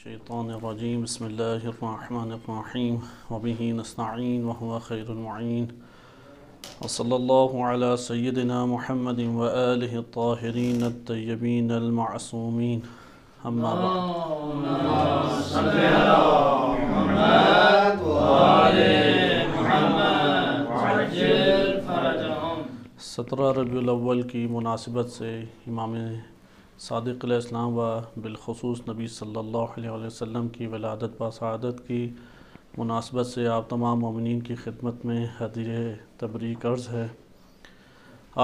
الشیطان الرجیم بسم اللہ الرحمن الرحیم وبہ نستعین وهو خیر المعین وصلی اللہ علی سیدنا محمد وآلہ الطاہرین الطیبین المعصومین اما بعد صلی علی محمد وآل محمد وعجل فرجهم۔ 17 ربیع الاول کی مناسبت سے امام صادق علیہ السلام و بالخصوص نبی صلی اللہ علیہ وسلم کی ولادت با سعادت کی مناسبت سے آپ تمام مومنین کی خدمت میں ہدیہ تبریک عرض ہے۔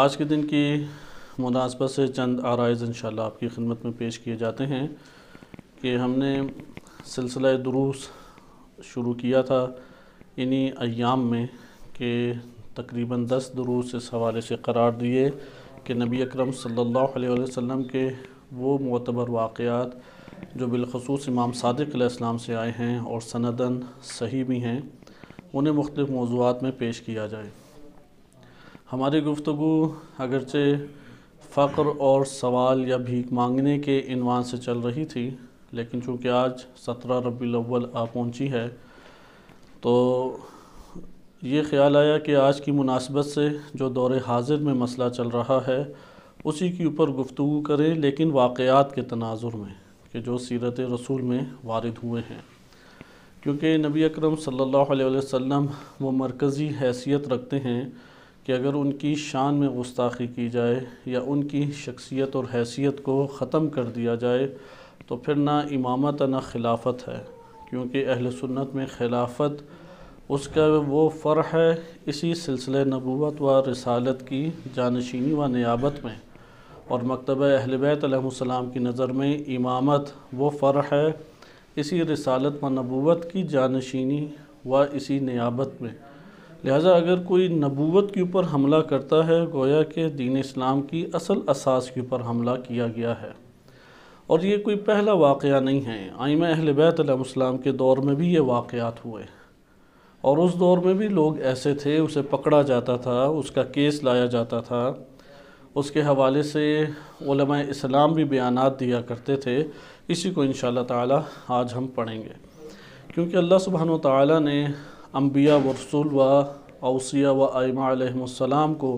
آج کے دن کی مناسبت سے چند عرائض انشاءاللہ آپ کی خدمت میں پیش کیے جاتے ہیں کہ ہم نے سلسلہ دروس شروع کیا تھا انہی ایام میں کہ تقریباً 10 دروس اس حوالے سے قرار دیے کہ نبی اکرم صلی اللہ علیہ وسلم کے وہ معتبر واقعات جو بالخصوص امام صادق علیہ السلام سے آئے ہیں اور سنداً صحیح بھی ہیں انہیں مختلف موضوعات میں پیش کیا جائے۔ ہماری گفتگو اگرچہ فقر اور سوال یا بھیک مانگنے کے عنوان سے چل رہی تھی، لیکن چونکہ آج 17 ربیع الاول آ پہنچی ہے تو یہ خیال آیا کہ آج کی مناسبت سے جو دور حاضر میں مسئلہ چل رہا ہے اسی کے اوپر گفتگو کریں، لیکن واقعات کے تناظر میں کہ جو سیرت رسول میں وارد ہوئے ہیں، کیونکہ نبی اکرم صلی اللہ علیہ وسلم وہ مرکزی حیثیت رکھتے ہیں کہ اگر ان کی شان میں گستاخی کی جائے یا ان کی شخصیت اور حیثیت کو ختم کر دیا جائے تو پھر نہ امامت نہ خلافت ہے، کیونکہ اہل سنت میں خلافت اس کا وہ فرع ہے اسی سلسلہ نبوت و رسالت کی جانشینی و نیابت میں، اور مکتبہ اہل بیت علیہ السلام کی نظر میں امامت وہ فرع ہے اسی رسالت و نبوت کی جانشینی و اسی نیابت میں۔ لہٰذا اگر کوئی نبوت کے اوپر حملہ کرتا ہے گویا کہ دین اسلام کی اصل اساس کے اوپر حملہ کیا گیا ہے، اور یہ کوئی پہلا واقعہ نہیں ہے۔ ائمہ اہل بیت علیہ السلام کے دور میں بھی یہ واقعات ہوئے، اور اس دور میں بھی لوگ ایسے تھے، اسے پکڑا جاتا تھا، اس کا کیس لایا جاتا تھا، اس کے حوالے سے علماء اسلام بھی بیانات دیا کرتے تھے۔ اسی کو انشاءاللہ تعالی آج ہم پڑھیں گے، کیونکہ اللہ سبحانہ و تعالی نے انبیاء و رسول و اوصیاء و ائمہ علیہم السلام کو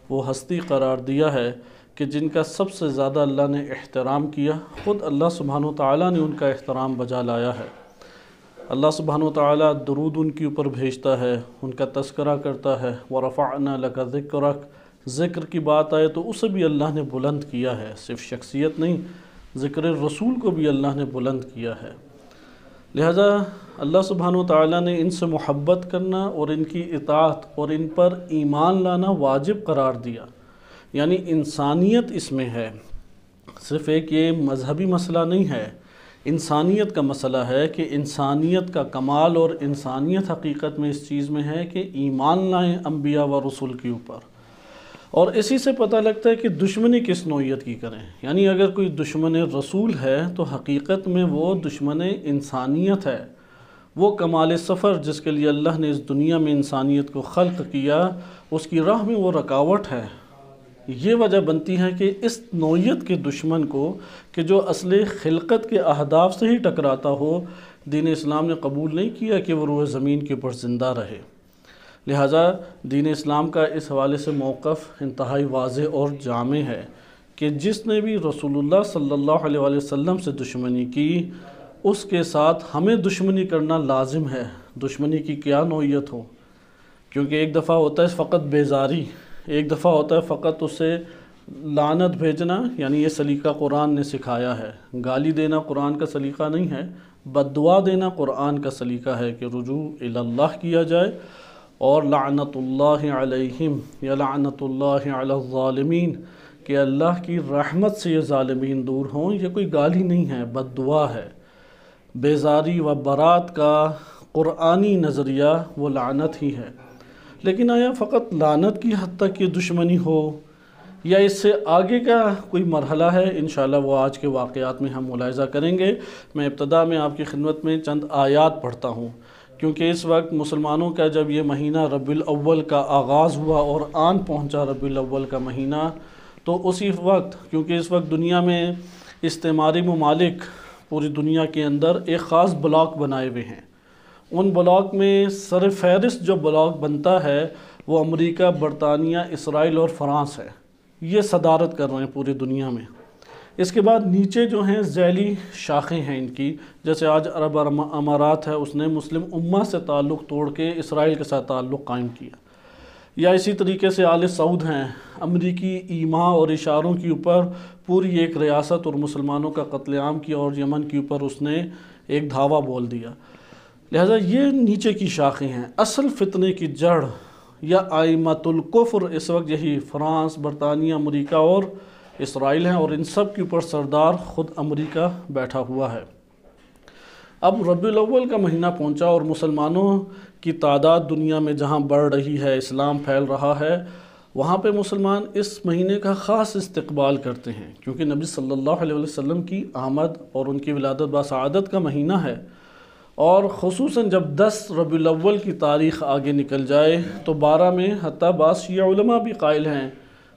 وہ ہستی قرار دیا ہے کہ جن کا سب سے زیادہ اللہ نے احترام کیا، خود اللہ سبحانہ و تعالی نے ان کا احترام بجا لایا ہے۔ اللہ سبحانہ وتعالی درود ان کے اوپر بھیجتا ہے، ان کا تذکرہ کرتا ہے، وَرَفَعْنَا لَكَ ذِكْرَكَ، ذکر کی بات آئے تو اسے بھی اللہ نے بلند کیا ہے، صرف شخصیت نہیں، ذکر رسول کو بھی اللہ نے بلند کیا ہے۔ لہذا اللہ سبحانہ وتعالی نے ان سے محبت کرنا اور ان کی اطاعت اور ان پر ایمان لانا واجب قرار دیا، یعنی انسانیت اس میں ہے، صرف ایک یہ مذہبی مسئلہ نہیں ہے، انسانیت کا مسئلہ ہے کہ انسانیت کا کمال اور انسانیت حقیقت میں اس چیز میں ہے کہ ایمان لائیں انبیاء و رسول کے اوپر، اور اسی سے پتہ لگتا ہے کہ دشمنی کس نوعیت کی کریں۔ یعنی اگر کوئی دشمن رسول ہے تو حقیقت میں وہ دشمن انسانیت ہے، وہ کمال سفر جس کے لیے اللہ نے اس دنیا میں انسانیت کو خلق کیا اس کی راہ میں وہ رکاوٹ ہے۔ یہ وجہ بنتی ہے کہ اس نوعیت کے دشمن کو کہ جو اصل خلقت کے اہداف سے ہی ٹکراتا ہو، دین اسلام نے قبول نہیں کیا کہ وہ روح زمین کے اوپر زندہ رہے۔ لہٰذا دین اسلام کا اس حوالے سے موقف انتہائی واضح اور جامع ہے کہ جس نے بھی رسول اللہ صلی اللہ علیہ وسلم سے دشمنی کی اس کے ساتھ ہمیں دشمنی کرنا لازم ہے، دشمنی کی کیا نوعیت ہو، کیونکہ ایک دفعہ ہوتا ہے فقط بیزاری، ایک دفعہ ہوتا ہے فقط اسے لعنت بھیجنا، یعنی یہ سلیقہ قرآن نے سکھایا ہے، گالی دینا قرآن کا سلیقہ نہیں ہے، بد دعا دینا قرآن کا سلیقہ ہے کہ رجوع الی اللہ کیا جائے، اور لعنت اللہ علیہم یا لعنت اللہ علی الظالمین کہ اللہ کی رحمت سے یہ ظالمین دور ہوں، یہ کوئی گالی نہیں ہے، بد دعا ہے۔ بیزاری و برات کا قرآنی نظریہ وہ لعنت ہی ہے، لیکن آیا فقط لعنت کی حد تک یہ دشمنی ہو یا اس سے آگے کا کوئی مرحلہ ہے؟ انشاءاللہ وہ آج کے واقعات میں ہم ملاحظہ کریں گے۔ میں ابتدا میں آپ کی خدمت میں چند آیات پڑھتا ہوں، کیونکہ اس وقت مسلمانوں کا جب یہ مہینہ ربیع الاول کا آغاز ہوا اور آن پہنچا ربیع الاول کا مہینہ، تو اسی وقت کیونکہ اس وقت دنیا میں استعماری ممالک پوری دنیا کے اندر ایک خاص بلاک بنائے ہوئے ہیں۔ ان بلاک میں سر فہرست جو بلاک بنتا ہے وہ امریکہ، برطانیہ، اسرائیل اور فرانس ہے۔ یہ صدارت کر رہے ہیں پوری دنیا میں۔ اس کے بعد نیچے جو ہیں ذیلی شاخیں ہیں ان کی، جیسے آج عرب امارات ہے، اس نے مسلم امہ سے تعلق توڑ کے اسرائیل کے ساتھ تعلق قائم کیا، یا اسی طریقے سے آل سعود ہیں، امریکی ایما اور اشاروں کے اوپر پوری ایک ریاست اور مسلمانوں کا قتل عام کیا، اور یمن کے اوپر اس نے ایک دھاوا بول دیا۔ لہذا یہ نیچے کی شاخیں ہیں۔ اصل فتنے کی جڑ یا ائمۃ الکفر اس وقت یہی فرانس، برطانیہ، امریکہ اور اسرائیل ہیں، اور ان سب کے اوپر سردار خود امریکہ بیٹھا ہوا ہے۔ اب ربیع الاول کا مہینہ پہنچا اور مسلمانوں کی تعداد دنیا میں جہاں بڑھ رہی ہے، اسلام پھیل رہا ہے، وہاں پہ مسلمان اس مہینے کا خاص استقبال کرتے ہیں، کیونکہ نبی صلی اللہ علیہ وسلم کی آمد اور ان کی ولادت بسعادت کا مہینہ ہے۔ اور خصوصاً جب 10 ربیع الاول کی تاریخ آگے نکل جائے تو 12 میں حتیٰ بعض شیعہ علماء بھی قائل ہیں،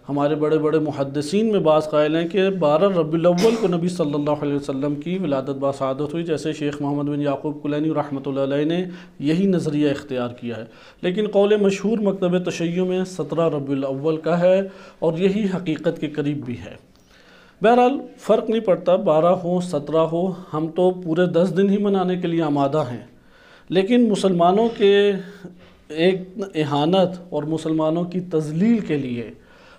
ہمارے بڑے بڑے محدثین میں بعض قائل ہیں کہ 12 ربیع الاول کو نبی صلی اللہ علیہ وسلم کی ولادت بسعادت ہوئی، جیسے شیخ محمد بن یعقوب کلینی رحمۃ اللہ علیہ نے یہی نظریہ اختیار کیا ہے۔ لیکن قول مشہور مکتب تشیع میں 17 ربیع الاول کا ہے، اور یہی حقیقت کے قریب بھی ہے۔ بہرحال فرق نہیں پڑتا، 12 ہو 17 ہو، ہم تو پورے 10 دن ہی منانے کے لیے آمادہ ہیں۔ لیکن مسلمانوں کے ایک اہانت اور مسلمانوں کی تذلیل کے لیے،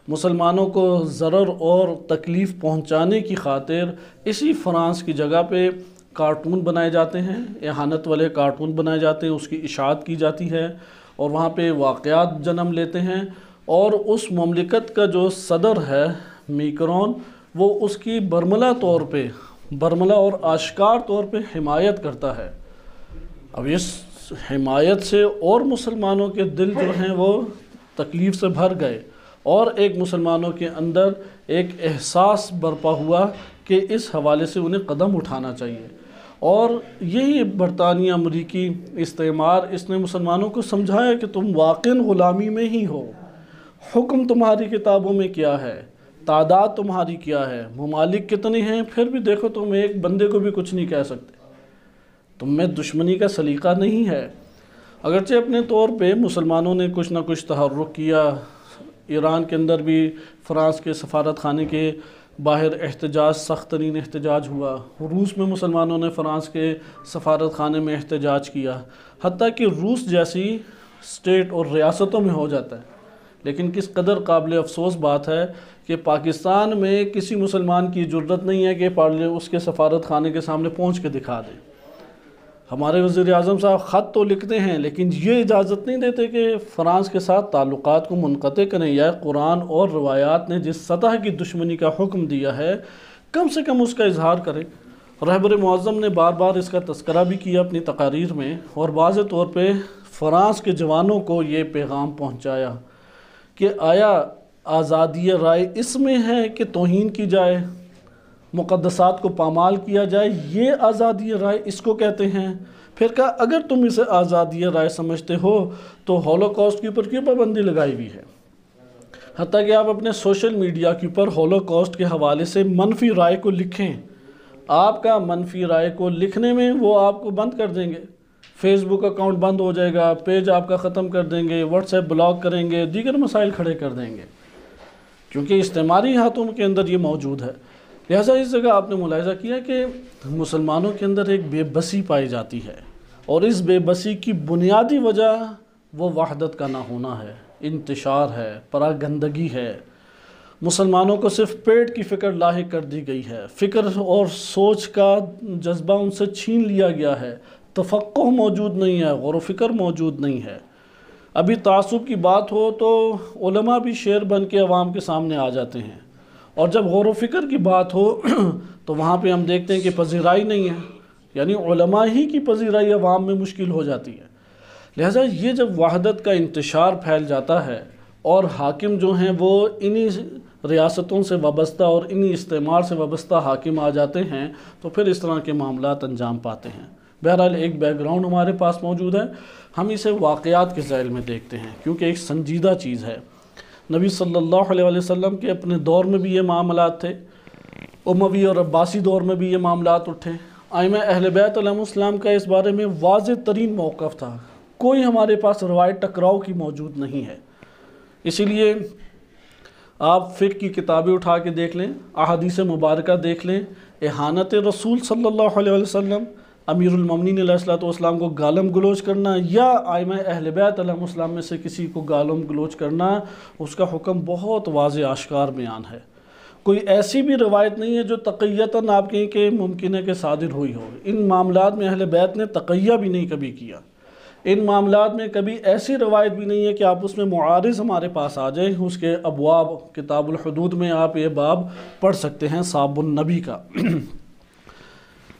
مسلمانوں کو ضرر اور تکلیف پہنچانے کی خاطر اسی فرانس کی جگہ پہ کارٹون بنائے جاتے ہیں، اہانت والے کارٹون بنائے جاتے ہیں، اس کی اشاعت کی جاتی ہے، اور وہاں پہ واقعات جنم لیتے ہیں، اور اس مملکت کا جو صدر ہے میکرون، وہ اس کی برملا اور آشکار طور پہ حمایت کرتا ہے۔ اب اس حمایت سے اور مسلمانوں کے دل جو ہیں وہ تکلیف سے بھر گئے، اور ایک مسلمانوں کے اندر ایک احساس برپا ہوا کہ اس حوالے سے انہیں قدم اٹھانا چاہیے۔ اور یہی برطانیہ امریکی استعمار، اس نے مسلمانوں کو سمجھایا کہ تم واقعاً غلامی میں ہی ہو، حکم تمہاری کتابوں میں کیا ہے، تعداد تمہاری کیا ہے، ممالک کتنے ہیں، پھر بھی دیکھو تم ایک بندے کو بھی کچھ نہیں کہہ سکتے، تم میں دشمنی کا سلیقہ نہیں ہے۔ اگرچہ اپنے طور پہ مسلمانوں نے کچھ نہ کچھ تحرک کیا، ایران کے اندر بھی فرانس کے سفارت خانے کے باہر احتجاج، سخت ترین احتجاج ہوا، روس میں مسلمانوں نے فرانس کے سفارت خانے میں احتجاج کیا، حتیٰ کہ روس جیسی اسٹیٹ اور ریاستوں میں ہو جاتا ہے۔ لیکن کس قدر قابل افسوس بات ہے کہ پاکستان میں کسی مسلمان کی جرت نہیں ہے کہ اس کے سفارت خانے کے سامنے پہنچ کے دکھا دے۔ ہمارے وزیر اعظم صاحب خط تو لکھتے ہیں، لیکن یہ اجازت نہیں دیتے کہ فرانس کے ساتھ تعلقات کو منقطع کریں، یا قرآن اور روایات نے جس سطح کی دشمنی کا حکم دیا ہے کم سے کم اس کا اظہار کریں۔ رہبر معظم نے بار بار اس کا تذکرہ بھی کیا اپنی تقاریر میں، اور واضح طور پہ فرانس کے جوانوں کو یہ پیغام پہنچایا کہ آیا آزادی رائے اس میں ہے کہ توہین کی جائے، مقدسات کو پامال کیا جائے، یہ آزادی رائے اس کو کہتے ہیں۔ پھر کہا اگر تم اسے آزادی رائے سمجھتے ہو تو ہولوکاسٹ کے اوپر کیوں پابندی لگائی ہوئی ہے؟ حتیٰ کہ آپ اپنے سوشل میڈیا کے اوپر ہولوکاسٹ کے حوالے سے منفی رائے کو لکھیں، آپ کا منفی رائے کو لکھنے میں وہ آپ کو بند کر دیں گے، فیس بک اکاؤنٹ بند ہو جائے گا، پیج آپ کا ختم کر دیں گے، واٹس ایپ بلاک کریں گے، دیگر مسائل کھڑے کر دیں گے، کیونکہ استعماری ہاتھوں کے اندر یہ موجود ہے۔ لہٰذا اس جگہ آپ نے ملاحظہ کیا کہ مسلمانوں کے اندر ایک بے بسی پائی جاتی ہے، اور اس بے بسی کی بنیادی وجہ وہ وحدت کا نہ ہونا ہے، انتشار ہے، پراگندگی ہے۔ مسلمانوں کو صرف پیٹ کی فکر لاحق کر دی گئی ہے، فکر اور سوچ کا جذبہ ان سے چھین لیا گیا ہے، تفقہ موجود نہیں ہے، غور و فکر موجود نہیں ہے۔ ابھی تعصب کی بات ہو تو علماء بھی شیر بن کے عوام کے سامنے آ جاتے ہیں، اور جب غور و فکر کی بات ہو تو وہاں پہ ہم دیکھتے ہیں کہ پذیرائی نہیں ہے، یعنی علماء ہی کی پذیرائی عوام میں مشکل ہو جاتی ہے۔ لہٰذا یہ جب وحدت کا انتشار پھیل جاتا ہے اور حاکم جو ہیں وہ انہی ریاستوں سے وابستہ اور انہی استعمار سے وابستہ حاکم آ جاتے ہیں تو پھر اس طرح کے معاملات انجام پاتے ہیں۔ بہرحال ایک بیک گراؤنڈ ہمارے پاس موجود ہے، ہم اسے واقعات کے ذیل میں دیکھتے ہیں کیونکہ ایک سنجیدہ چیز ہے۔ نبی صلی اللہ علیہ وسلم کے اپنے دور میں بھی یہ معاملات تھے، اموی اور عباسی دور میں بھی یہ معاملات اٹھے، ائمہ اہل بیت علیہم السلام کا اس بارے میں واضح ترین موقف تھا، کوئی ہمارے پاس روایت ٹکراؤ کی موجود نہیں ہے۔ اسی لیے آپ فقہ کی کتابیں اٹھا کے دیکھ لیں، احادیث مبارکہ دیکھ لیں، اہانت رسول صلی اللہ علیہ وسلم، امیر المومنین علیہ السلام کو گالم گلوچ کرنا یا ائمہ اہل بیت علیہم السلام میں سے کسی کو گالم گلوچ کرنا، اس کا حکم بہت واضح آشکار بیان ہے۔ کوئی ایسی بھی روایت نہیں ہے جو تقیتاً آپ کہیں کہ ممکن ہے کہ صادر ہوئی ہو۔ ان معاملات میں اہل بیت نے تقیہ بھی نہیں کبھی کیا، ان معاملات میں کبھی ایسی روایت بھی نہیں ہے کہ آپ اس میں معارض ہمارے پاس آ جائیں۔ اس کے ابواب کتاب الحدود میں آپ یہ باب پڑھ سکتے ہیں ساب النبی کا۔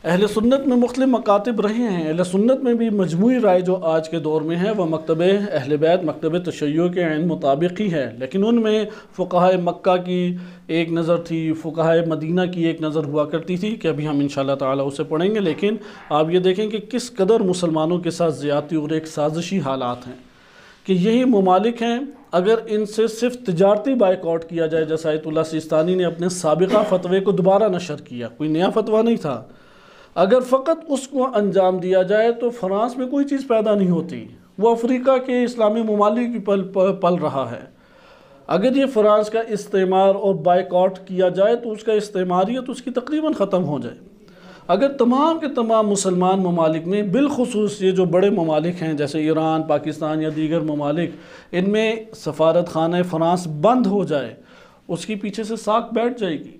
اہل سنت میں مختلف مکاتب رہے ہیں، اہل سنت میں بھی مجموعی رائے جو آج کے دور میں ہے وہ مکتب اہل بیت مکتب تشیع کے عین مطابق ہی ہے، لیکن ان میں فقہائے مکہ کی ایک نظر تھی، فقہائے مدینہ کی ایک نظر ہوا کرتی تھی کہ ابھی ہم انشاءاللہ تعالی اسے پڑھیں گے۔ لیکن آپ یہ دیکھیں کہ کس قدر مسلمانوں کے ساتھ زیادتی اور ایک سازشی حالات ہیں کہ یہی ممالک ہیں، اگر ان سے صرف تجارتی بائیکاٹ کیا جائے، جیسا آیت اللہ سیستانی نے اپنے سابقہ فتوے کو دوبارہ نشر کیا، کوئی نیا فتویٰ نہیں تھا، اگر فقط اس کو انجام دیا جائے تو فرانس میں کوئی چیز پیدا نہیں ہوتی، وہ افریقہ کے اسلامی ممالک کی پل رہا ہے۔ اگر یہ فرانس کا استعمار اور بائیکاٹ کیا جائے تو اس کا استعماریت اس کی تقریباً ختم ہو جائے۔ اگر تمام کے تمام مسلمان ممالک میں بالخصوص یہ جو بڑے ممالک ہیں جیسے ایران، پاکستان یا دیگر ممالک، ان میں سفارت خانہ فرانس بند ہو جائے، اس کی پیچھے سے ساکھ بیٹھ جائے گی،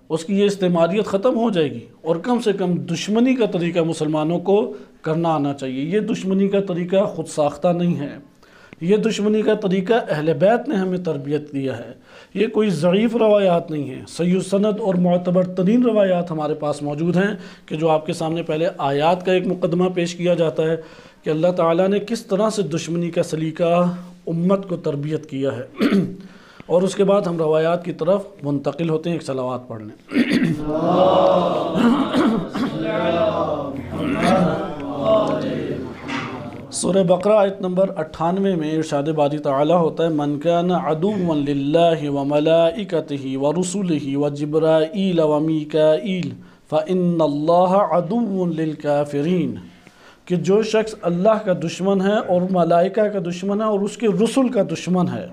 اس کی یہ استعماریت ختم ہو جائے گی، اور کم سے کم دشمنی کا طریقہ مسلمانوں کو کرنا آنا چاہیے۔ یہ دشمنی کا طریقہ خود ساختہ نہیں ہے، یہ دشمنی کا طریقہ اہل بیت نے ہمیں تربیت دیا ہے، یہ کوئی ضعیف روایات نہیں ہیں، صحیح سند اور معتبر ترین روایات ہمارے پاس موجود ہیں کہ جو آپ کے سامنے پہلے آیات کا ایک مقدمہ پیش کیا جاتا ہے کہ اللہ تعالیٰ نے کس طرح سے دشمنی کا سلیقہ امت کو تربیت کیا ہے، اور اس کے بعد ہم روایات کی طرف منتقل ہوتے ہیں۔ ایک صلوات پڑھ لیں۔ سورہ بقرہ آیت نمبر 98 میں ارشاد باری تعالی ہوتا ہے من کان عدوا للہ وملائکتہ ورسلہ وجبرائیل ومیکائیل فإن اللہ عدو للکافرین، کہ جو شخص اللہ کا دشمن ہے اور ملائکہ کا دشمن ہے اور اس کے رسل کا دشمن ہے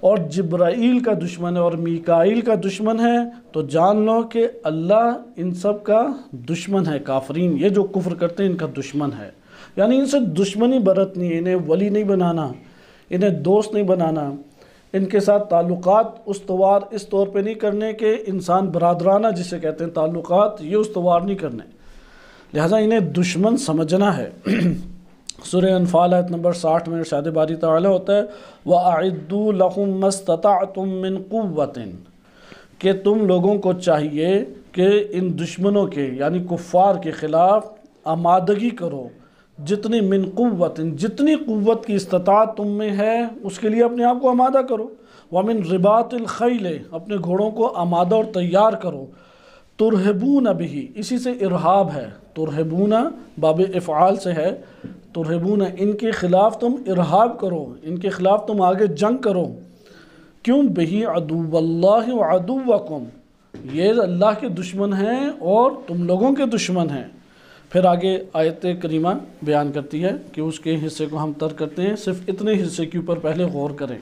اور جبرائیل کا دشمن ہے اور میکائیل کا دشمن ہے، تو جان لو کہ اللہ ان سب کا دشمن ہے۔ کافرین یہ جو کفر کرتے ہیں ان کا دشمن ہے، یعنی ان سے دشمنی برتنی ہے، انہیں ولی نہیں بنانا، انہیں دوست نہیں بنانا، ان کے ساتھ تعلقات استوار اس طور پہ نہیں کرنے کہ انسان برادرانہ جسے کہتے ہیں تعلقات، یہ استوار نہیں کرنے، لہٰذا انہیں دشمن سمجھنا ہے۔ سورہ انفال آیت نمبر 60 میں ارشاد باری تعالی ہوتا ہے وَأَعِدُّوا لَهُم مَّا اسْتَطَعْتُم مِّن قُوَّةٍ، کہ تم لوگوں کو چاہیے کہ ان دشمنوں کے یعنی کفار کے خلاف آمادگی کرو، جتنی من قوت، جتنی قوت کی استطاعت تم میں ہے اس کے لیے اپنے آپ کو آمادہ کرو، وَمِن رِبَاطِ الْخَيْلِ، اپنے گھوڑوں کو آمادہ اور تیار کرو، ترہبون بہی، اسی سے ارہاب ہے، ترہبون باب افعال سے ہے، ترہبون ان کے خلاف تم ارہاب کرو، ان کے خلاف تم آگے جنگ کرو، کیوں بہی عدو اللہ وعدوکم، یہ اللہ کے دشمن ہیں اور تم لوگوں کے دشمن ہیں۔ پھر آگے آیت کریمہ بیان کرتی ہے کہ اس کے حصے کو ہم ترک کرتے ہیں، صرف اتنے حصے کے اوپر پہلے غور کریں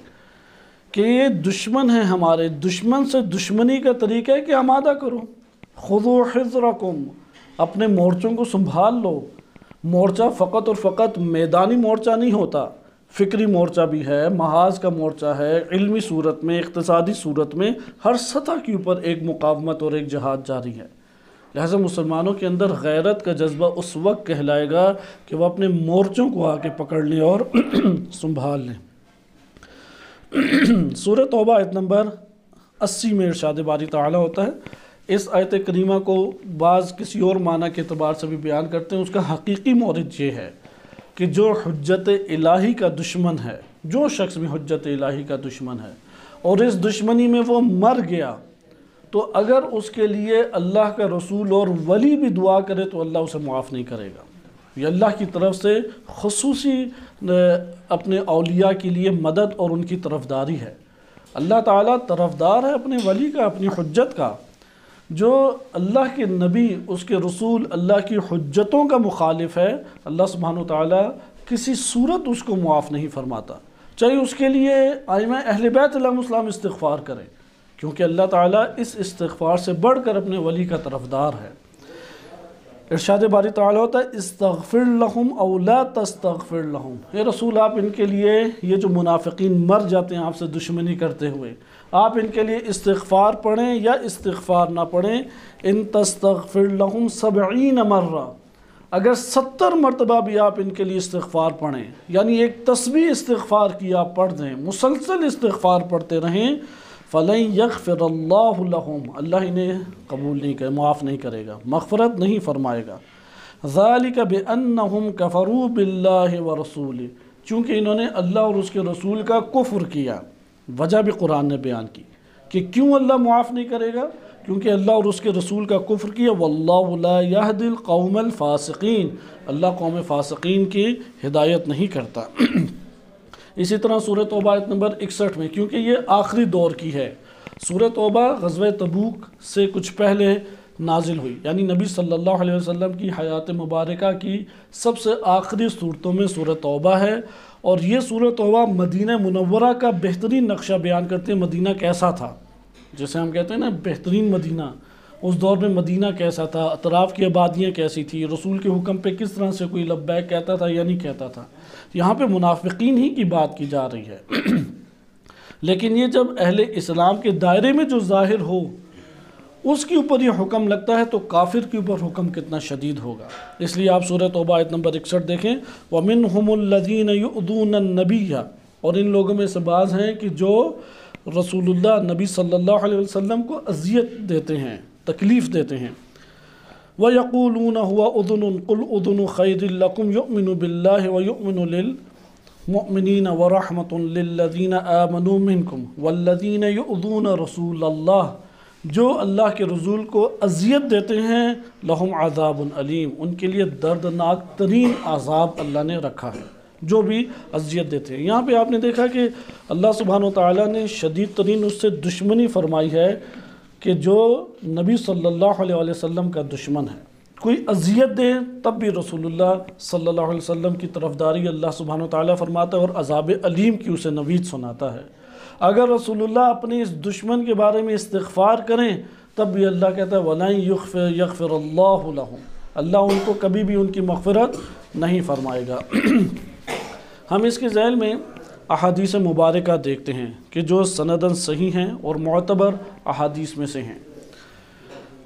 کہ یہ دشمن ہیں ہمارے، دشمن سے دشمنی کا طریقہ ہے کہ آمادہ کرو، خذوا حذرکم، اپنے مورچوں کو سنبھال لو۔ مورچہ فقط اور فقط میدانی مورچہ نہیں ہوتا، فکری مورچہ بھی ہے، محاذ کا مورچہ ہے، علمی صورت میں، اقتصادی صورت میں، ہر سطح کے اوپر ایک مقاومت اور ایک جہاد جاری ہے۔ لہٰذا مسلمانوں کے اندر غیرت کا جذبہ اس وقت کہلائے گا کہ وہ اپنے مورچوں کو آ کے پکڑ لیں اور سنبھال لیں۔ سورہ توبہ آیت نمبر 80 میں ارشاد باری تعالی ہوتا ہے، اس آیت کریمہ کو بعض کسی اور معنی کے اعتبار سے بھی بیان کرتے ہیں، اس کا حقیقی مورد یہ ہے کہ جو حجت الہی کا دشمن ہے، جو شخص بھی حجت الہی کا دشمن ہے اور اس دشمنی میں وہ مر گیا، تو اگر اس کے لیے اللہ کا رسول اور ولی بھی دعا کرے تو اللہ اسے معاف نہیں کرے گا۔ یہ اللہ کی طرف سے خصوصی اپنے اولیاء کے لیے مدد اور ان کی طرفداری ہے۔ اللہ تعالیٰ طرفدار ہے اپنے ولی کا، اپنی حجت کا، جو اللہ کے نبی، اس کے رسول، اللہ کی حجتوں کا مخالف ہے، اللہ سبحانہ وتعالیٰ کسی صورت اس کو معاف نہیں فرماتا، چاہے اس کے لیے ائمہ اہل بیت علیہم السلام استغفار کریں، کیونکہ اللہ تعالیٰ اس استغفار سے بڑھ کر اپنے ولی کا طرفدار ہے۔ ارشاد باری تعالیٰ ہوتا ہے استغفر لہم او لا تستغفر لہم، اے رسول آپ ان کے لیے، یہ جو منافقین مر جاتے ہیں آپ سے دشمنی کرتے ہوئے، آپ ان کے لیے استغفار پڑھیں یا استغفار نہ پڑھیں، ان تستغفر لہم 70 مرہ، اگر 70 مرتبہ بھی آپ ان کے لیے استغفار پڑھیں، یعنی ایک تسبیح استغفار کی آپ پڑھ دیں، مسلسل استغفار پڑھتے رہیں، فَلَن يَغْفِرَ اللَّهُ لَهُمْ، اللہ انہیں قبول نہیں کرے، معاف نہیں کرے گا، مغفرت نہیں فرمائے گا۔ ذَلِكَ بِأَنَّهُمْ كَفَرُوا بِاللَّهِ وَرَسُولِهِ، چونکہ انہوں نے اللہ اور اس کے رسول کا کفر کیا۔ وجہ بھی قرآن نے بیان کی کہ کیوں اللہ معاف نہیں کرے گا، کیونکہ اللہ اور اس کے رسول کا کفر کیا۔ وَاللَّهُ لَا يَهْدِي الْقَوْمَ الْفَاسِقِينَ، اللہ قوم فاسقین کی ہدایت نہیں کرتا۔ اسی طرح سورہ توبہ آیت نمبر 61 میں، کیونکہ یہ آخری دور کی ہے، سورہ توبہ غزوہ تبوک سے کچھ پہلے نازل ہوئی، یعنی نبی صلی اللہ علیہ وسلم کی حیات مبارکہ کی سب سے آخری صورتوں میں سورہ توبہ ہے، اور یہ سورہ توبہ مدینہ منورہ کا بہترین نقشہ بیان کرتے ہیں، مدینہ کیسا تھا، جیسے ہم کہتے ہیں نا بہترین مدینہ، اس دور میں مدینہ کیسا تھا، اطراف کی آبادیاں کیسی تھی، رسول کے حکم پہ کس طرح سے کوئی لبیک کہتا تھا یا نہیں کہتا تھا۔ یہاں پہ منافقین ہی کی بات کی جا رہی ہے، لیکن یہ جب اہل اسلام کے دائرے میں جو ظاہر ہو اس کے اوپر یہ حکم لگتا ہے، تو کافر کے اوپر حکم کتنا شدید ہوگا۔ اس لیے آپ سورہ توبہ آیت نمبر 61 دیکھیں، وَمِنْهُمُ الَّذِينَ يُؤْذُونَ النَّبِيَّ، اور ان لوگوں میں سے بعض ہیں کہ جو رسول اللہ نبی صلی اللہ علیہ وسلم کو اذیت دیتے ہیں، تکلیف دیتے ہیں۔ وَيَقُولُونَ هُوَ أُذُنٌ قُلْ أُذُنُ خَيْرٍ لَكُمْ يُؤْمِنُ بِاللَّهِ وَيُؤْمِنُ لِلْمُؤْمِنِينَ وَرَحْمَةٌ لِلَّذِينَ آمَنُوا مِنْكُمْ وَالَّذِينَ يُؤْذُونَ رَسُولَ اللَّهِ، جو اللہ کے رسول کو اذیت دیتے ہیں، لَهُمْ عَذَابٌ علیم، ان کے لیے دردناک ترین عذاب اللہ نے رکھا ہے، جو بھی اذیت دیتے ہیں۔ یہاں پہ آپ نے دیکھا کہ اللہ سبحانہ وتعالیٰ نے شدید ترین اس سے دشمنی فرمائی ہے کہ جو نبی صلی اللہ علیہ وسلم کا دشمن ہے، کوئی اذیت دے تب بھی رسول اللہ صلی اللہ علیہ وسلم کی طرفداری اللہ سبحانہ وتعالیٰ فرماتا ہے اور عذاب علیم کی اسے نوید سناتا ہے۔ اگر رسول اللہ اپنے اس دشمن کے بارے میں استغفار کریں تب بھی اللہ کہتا ہے وَلَن يَغْفِرَ اللَّهُ لَهُمْ، اللہ ان کو کبھی بھی ان کی مغفرت نہیں فرمائے گا۔ ہم اس کے ذیل میں احادیث مبارکہ دیکھتے ہیں کہ جو سنداً صحیح ہیں اور معتبر احادیث میں سے ہیں۔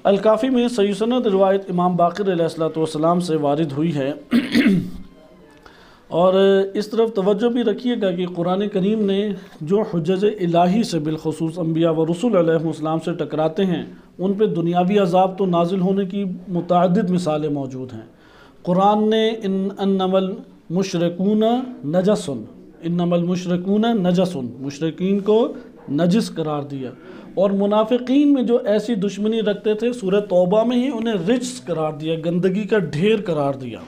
الکافی میں صحیح سند روایت امام باقر علیہ السلام سے وارد ہوئی ہے، اور اس طرف توجہ بھی رکھیے گا کہ قرآن کریم نے جو حجج الہی سے بالخصوص انبیاء و رسول علیہ السلام سے ٹکراتے ہیں، ان پہ دنیاوی عذاب تو نازل ہونے کی متعدد مثالیں موجود ہیں۔ قرآن نے انما المشرکون نجس، انما المشرکون نجس، مشرکین کو نجس قرار دیا، اور منافقین میں جو ایسی دشمنی رکھتے تھے سورہ توبہ میں ہی انہیں رجس قرار دیا، گندگی کا ڈھیر قرار دیا۔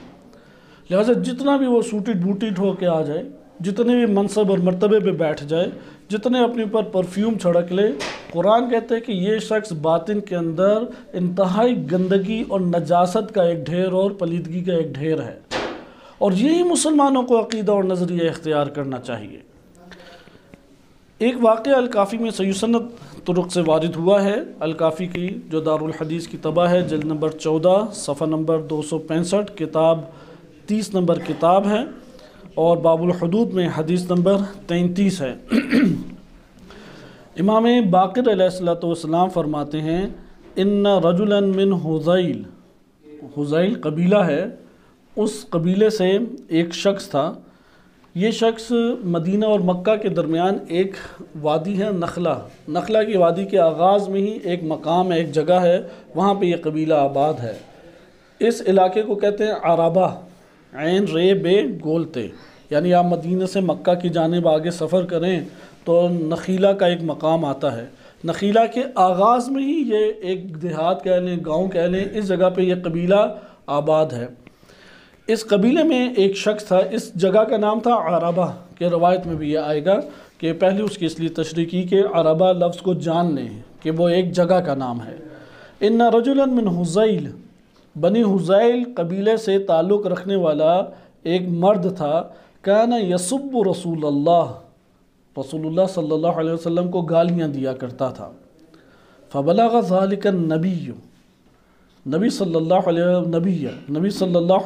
لہٰذا جتنا بھی وہ سوٹیڈ بوٹیڈ ہو کے آ جائے، جتنے بھی منصب اور مرتبے پہ بیٹھ جائے، جتنے اپنے اوپر پرفیوم چھڑک لے، قرآن کہتے ہیں کہ یہ شخص باطن کے اندر انتہائی گندگی اور نجاست کا ایک ڈھیر اور پلیدگی کا ایک ڈھیر ہے، اور یہی مسلمانوں کو عقیدہ اور نظریہ اختیار کرنا چاہیے۔ ایک واقعہ الکافی میں صحیح سند طرق سے وارد ہوا ہے۔ الکافی کی جو دارالحدیث کی طبع ہے، جلد نمبر 14 صفحہ نمبر 265، کتاب 30 نمبر کتاب ہے، اور باب الحدود میں حدیث نمبر 33 ہے۔ امام باقر علیہ السلام فرماتے ہیں ان رجلا من حذیل، حذیل قبیلہ ہے، اس قبیلے سے ایک شخص تھا۔ یہ شخص مدینہ اور مکہ کے درمیان ایک وادی ہے، نخلہ کی وادی کے آغاز میں ہی ایک مقام ہے، ایک جگہ ہے، وہاں پہ یہ قبیلہ آباد ہے۔ اس علاقے کو کہتے ہیں عربہ، عین رے بے گولتے، یعنی آپ مدینہ سے مکہ کی جانب آگے سفر کریں تو نخیلہ کا ایک مقام آتا ہے، نخیلہ کے آغاز میں ہی یہ ایک دیہات کہہ لیں، گاؤں کہہ لیں، اس جگہ پہ یہ قبیلہ آباد ہے۔ اس قبیلے میں ایک شخص تھا، اس جگہ کا نام تھا عربہ، کہ روایت میں بھی یہ آئے گا کہ پہلے اس کی اس لیے تشریح کی کہ عربہ لفظ کو جان لیں کہ وہ ایک جگہ کا نام ہے۔ ان رجلا من حزیل، بنی حزیل قبیلے سے تعلق رکھنے والا ایک مرد تھا، کان یسب رسول اللہ، رسول اللہ صلی اللہ علیہ وسلم کو گالیاں دیا کرتا تھا۔ فبلغ ذلك النبی، نبی صلی اللہ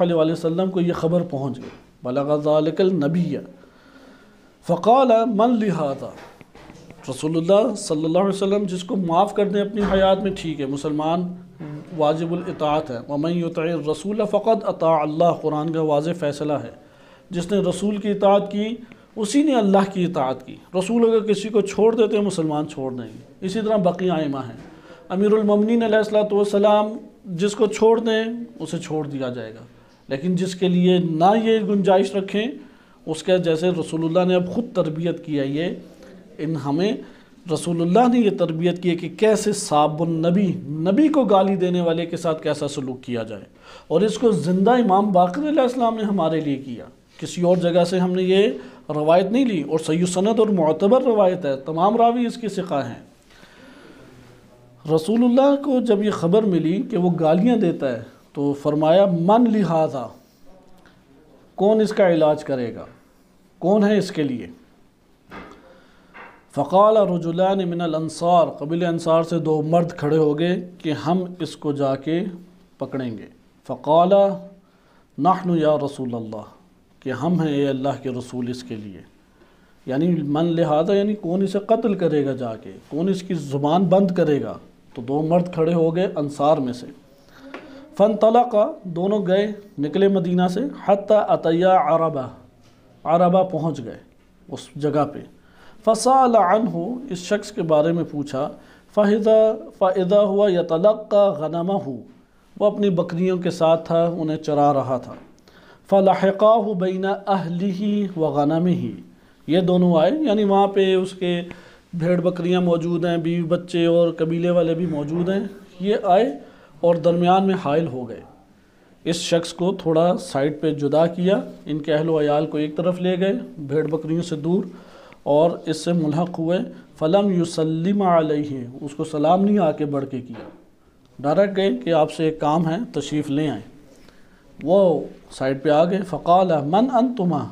علیہ وسلم کو یہ خبر پہنچ گئی، بلغ ذلك النبی، فقال من لہذا، رسول اللہ صلی اللہ علیہ وسلم جس کو معاف کر دیں اپنی حیات میں ٹھیک ہے، مسلمان واجب الاطاعت ہے، ومن یطع الرسول فقد اطاع اللہ، قرآن کا واضح فیصلہ ہے، جس نے رسول کی اطاعت کی اسی نے اللہ کی اطاعت کی۔ رسول اگر کسی کو چھوڑ دیتے ہیں مسلمان چھوڑ دیں گے، اسی طرح بقیہ ائمہ ہیں، امیر المومنین علیہ الصلوۃ والسلام جس کو چھوڑ دیں اسے چھوڑ دیا جائے گا، لیکن جس کے لیے نہ یہ گنجائش رکھیں اس کا، جیسے رسول اللہ نے اب خود تربیت کی ہے، یہ ہمیں رسول اللہ نے یہ تربیت کی ہے کہ کیسے ساب النبی، نبی کو گالی دینے والے کے ساتھ کیسا سلوک کیا جائے، اور اس کو زندہ امام باقر علیہ السلام نے ہمارے لیے کیا، کسی اور جگہ سے ہم نے یہ روایت نہیں لی، اور صحیح سند اور معتبر روایت ہے، تمام راوی اس کی ثقہ ہیں۔ رسول اللہ کو جب یہ خبر ملی کہ وہ گالیاں دیتا ہے تو فرمایا من لہذا، کون اس کا علاج کرے گا، کون ہے اس کے لیے؟ فقال رجلان من الانصار، قبیلہ انصار سے دو مرد کھڑے ہو گئے کہ ہم اس کو جا کے پکڑیں گے۔ فقال نحن یا رسول اللہ، کہ ہم ہیں اے اللہ کے رسول اس کے لیے، یعنی من لہذا یعنی کون اسے قتل کرے گا، جا کے کون اس کی زبان بند کرے گا؟ تو دو مرد کھڑے ہو گئے انصار میں سے۔ فانطلقا، دونوں گئے نکلے مدینہ سے، حتی اتیا عربہ، عربہ پہنچ گئے اس جگہ پہ۔ فسأل عنہ، اس شخص کے بارے میں پوچھا، فإذا ہوا یتلقى غنمہ، وہ اپنی بکریوں کے ساتھ تھا، انہیں چرا رہا تھا۔ فلحقاہ بین اہلہ وغنمہ، یہ دونوں آئے، یعنی وہاں پہ اس کے بھیڑ بکریاں موجود ہیں، بیوی بچے اور قبیلے والے بھی موجود ہیں، یہ آئے اور درمیان میں حائل ہو گئے، اس شخص کو تھوڑا سائڈ پہ جدا کیا، ان کے اہل و عیال کو ایک طرف لے گئے بھیڑ بکریوں سے دور، اور اس سے ملحق ہوئے۔ فلم یسلم علیہ، اس کو سلام نہیں آ کے بڑھ کے کیا، ڈائریکٹ گئے کہ آپ سے ایک کام ہے، تشریف لے آئیں۔ وہ سائڈ پہ آ گئے۔ فقال من انتما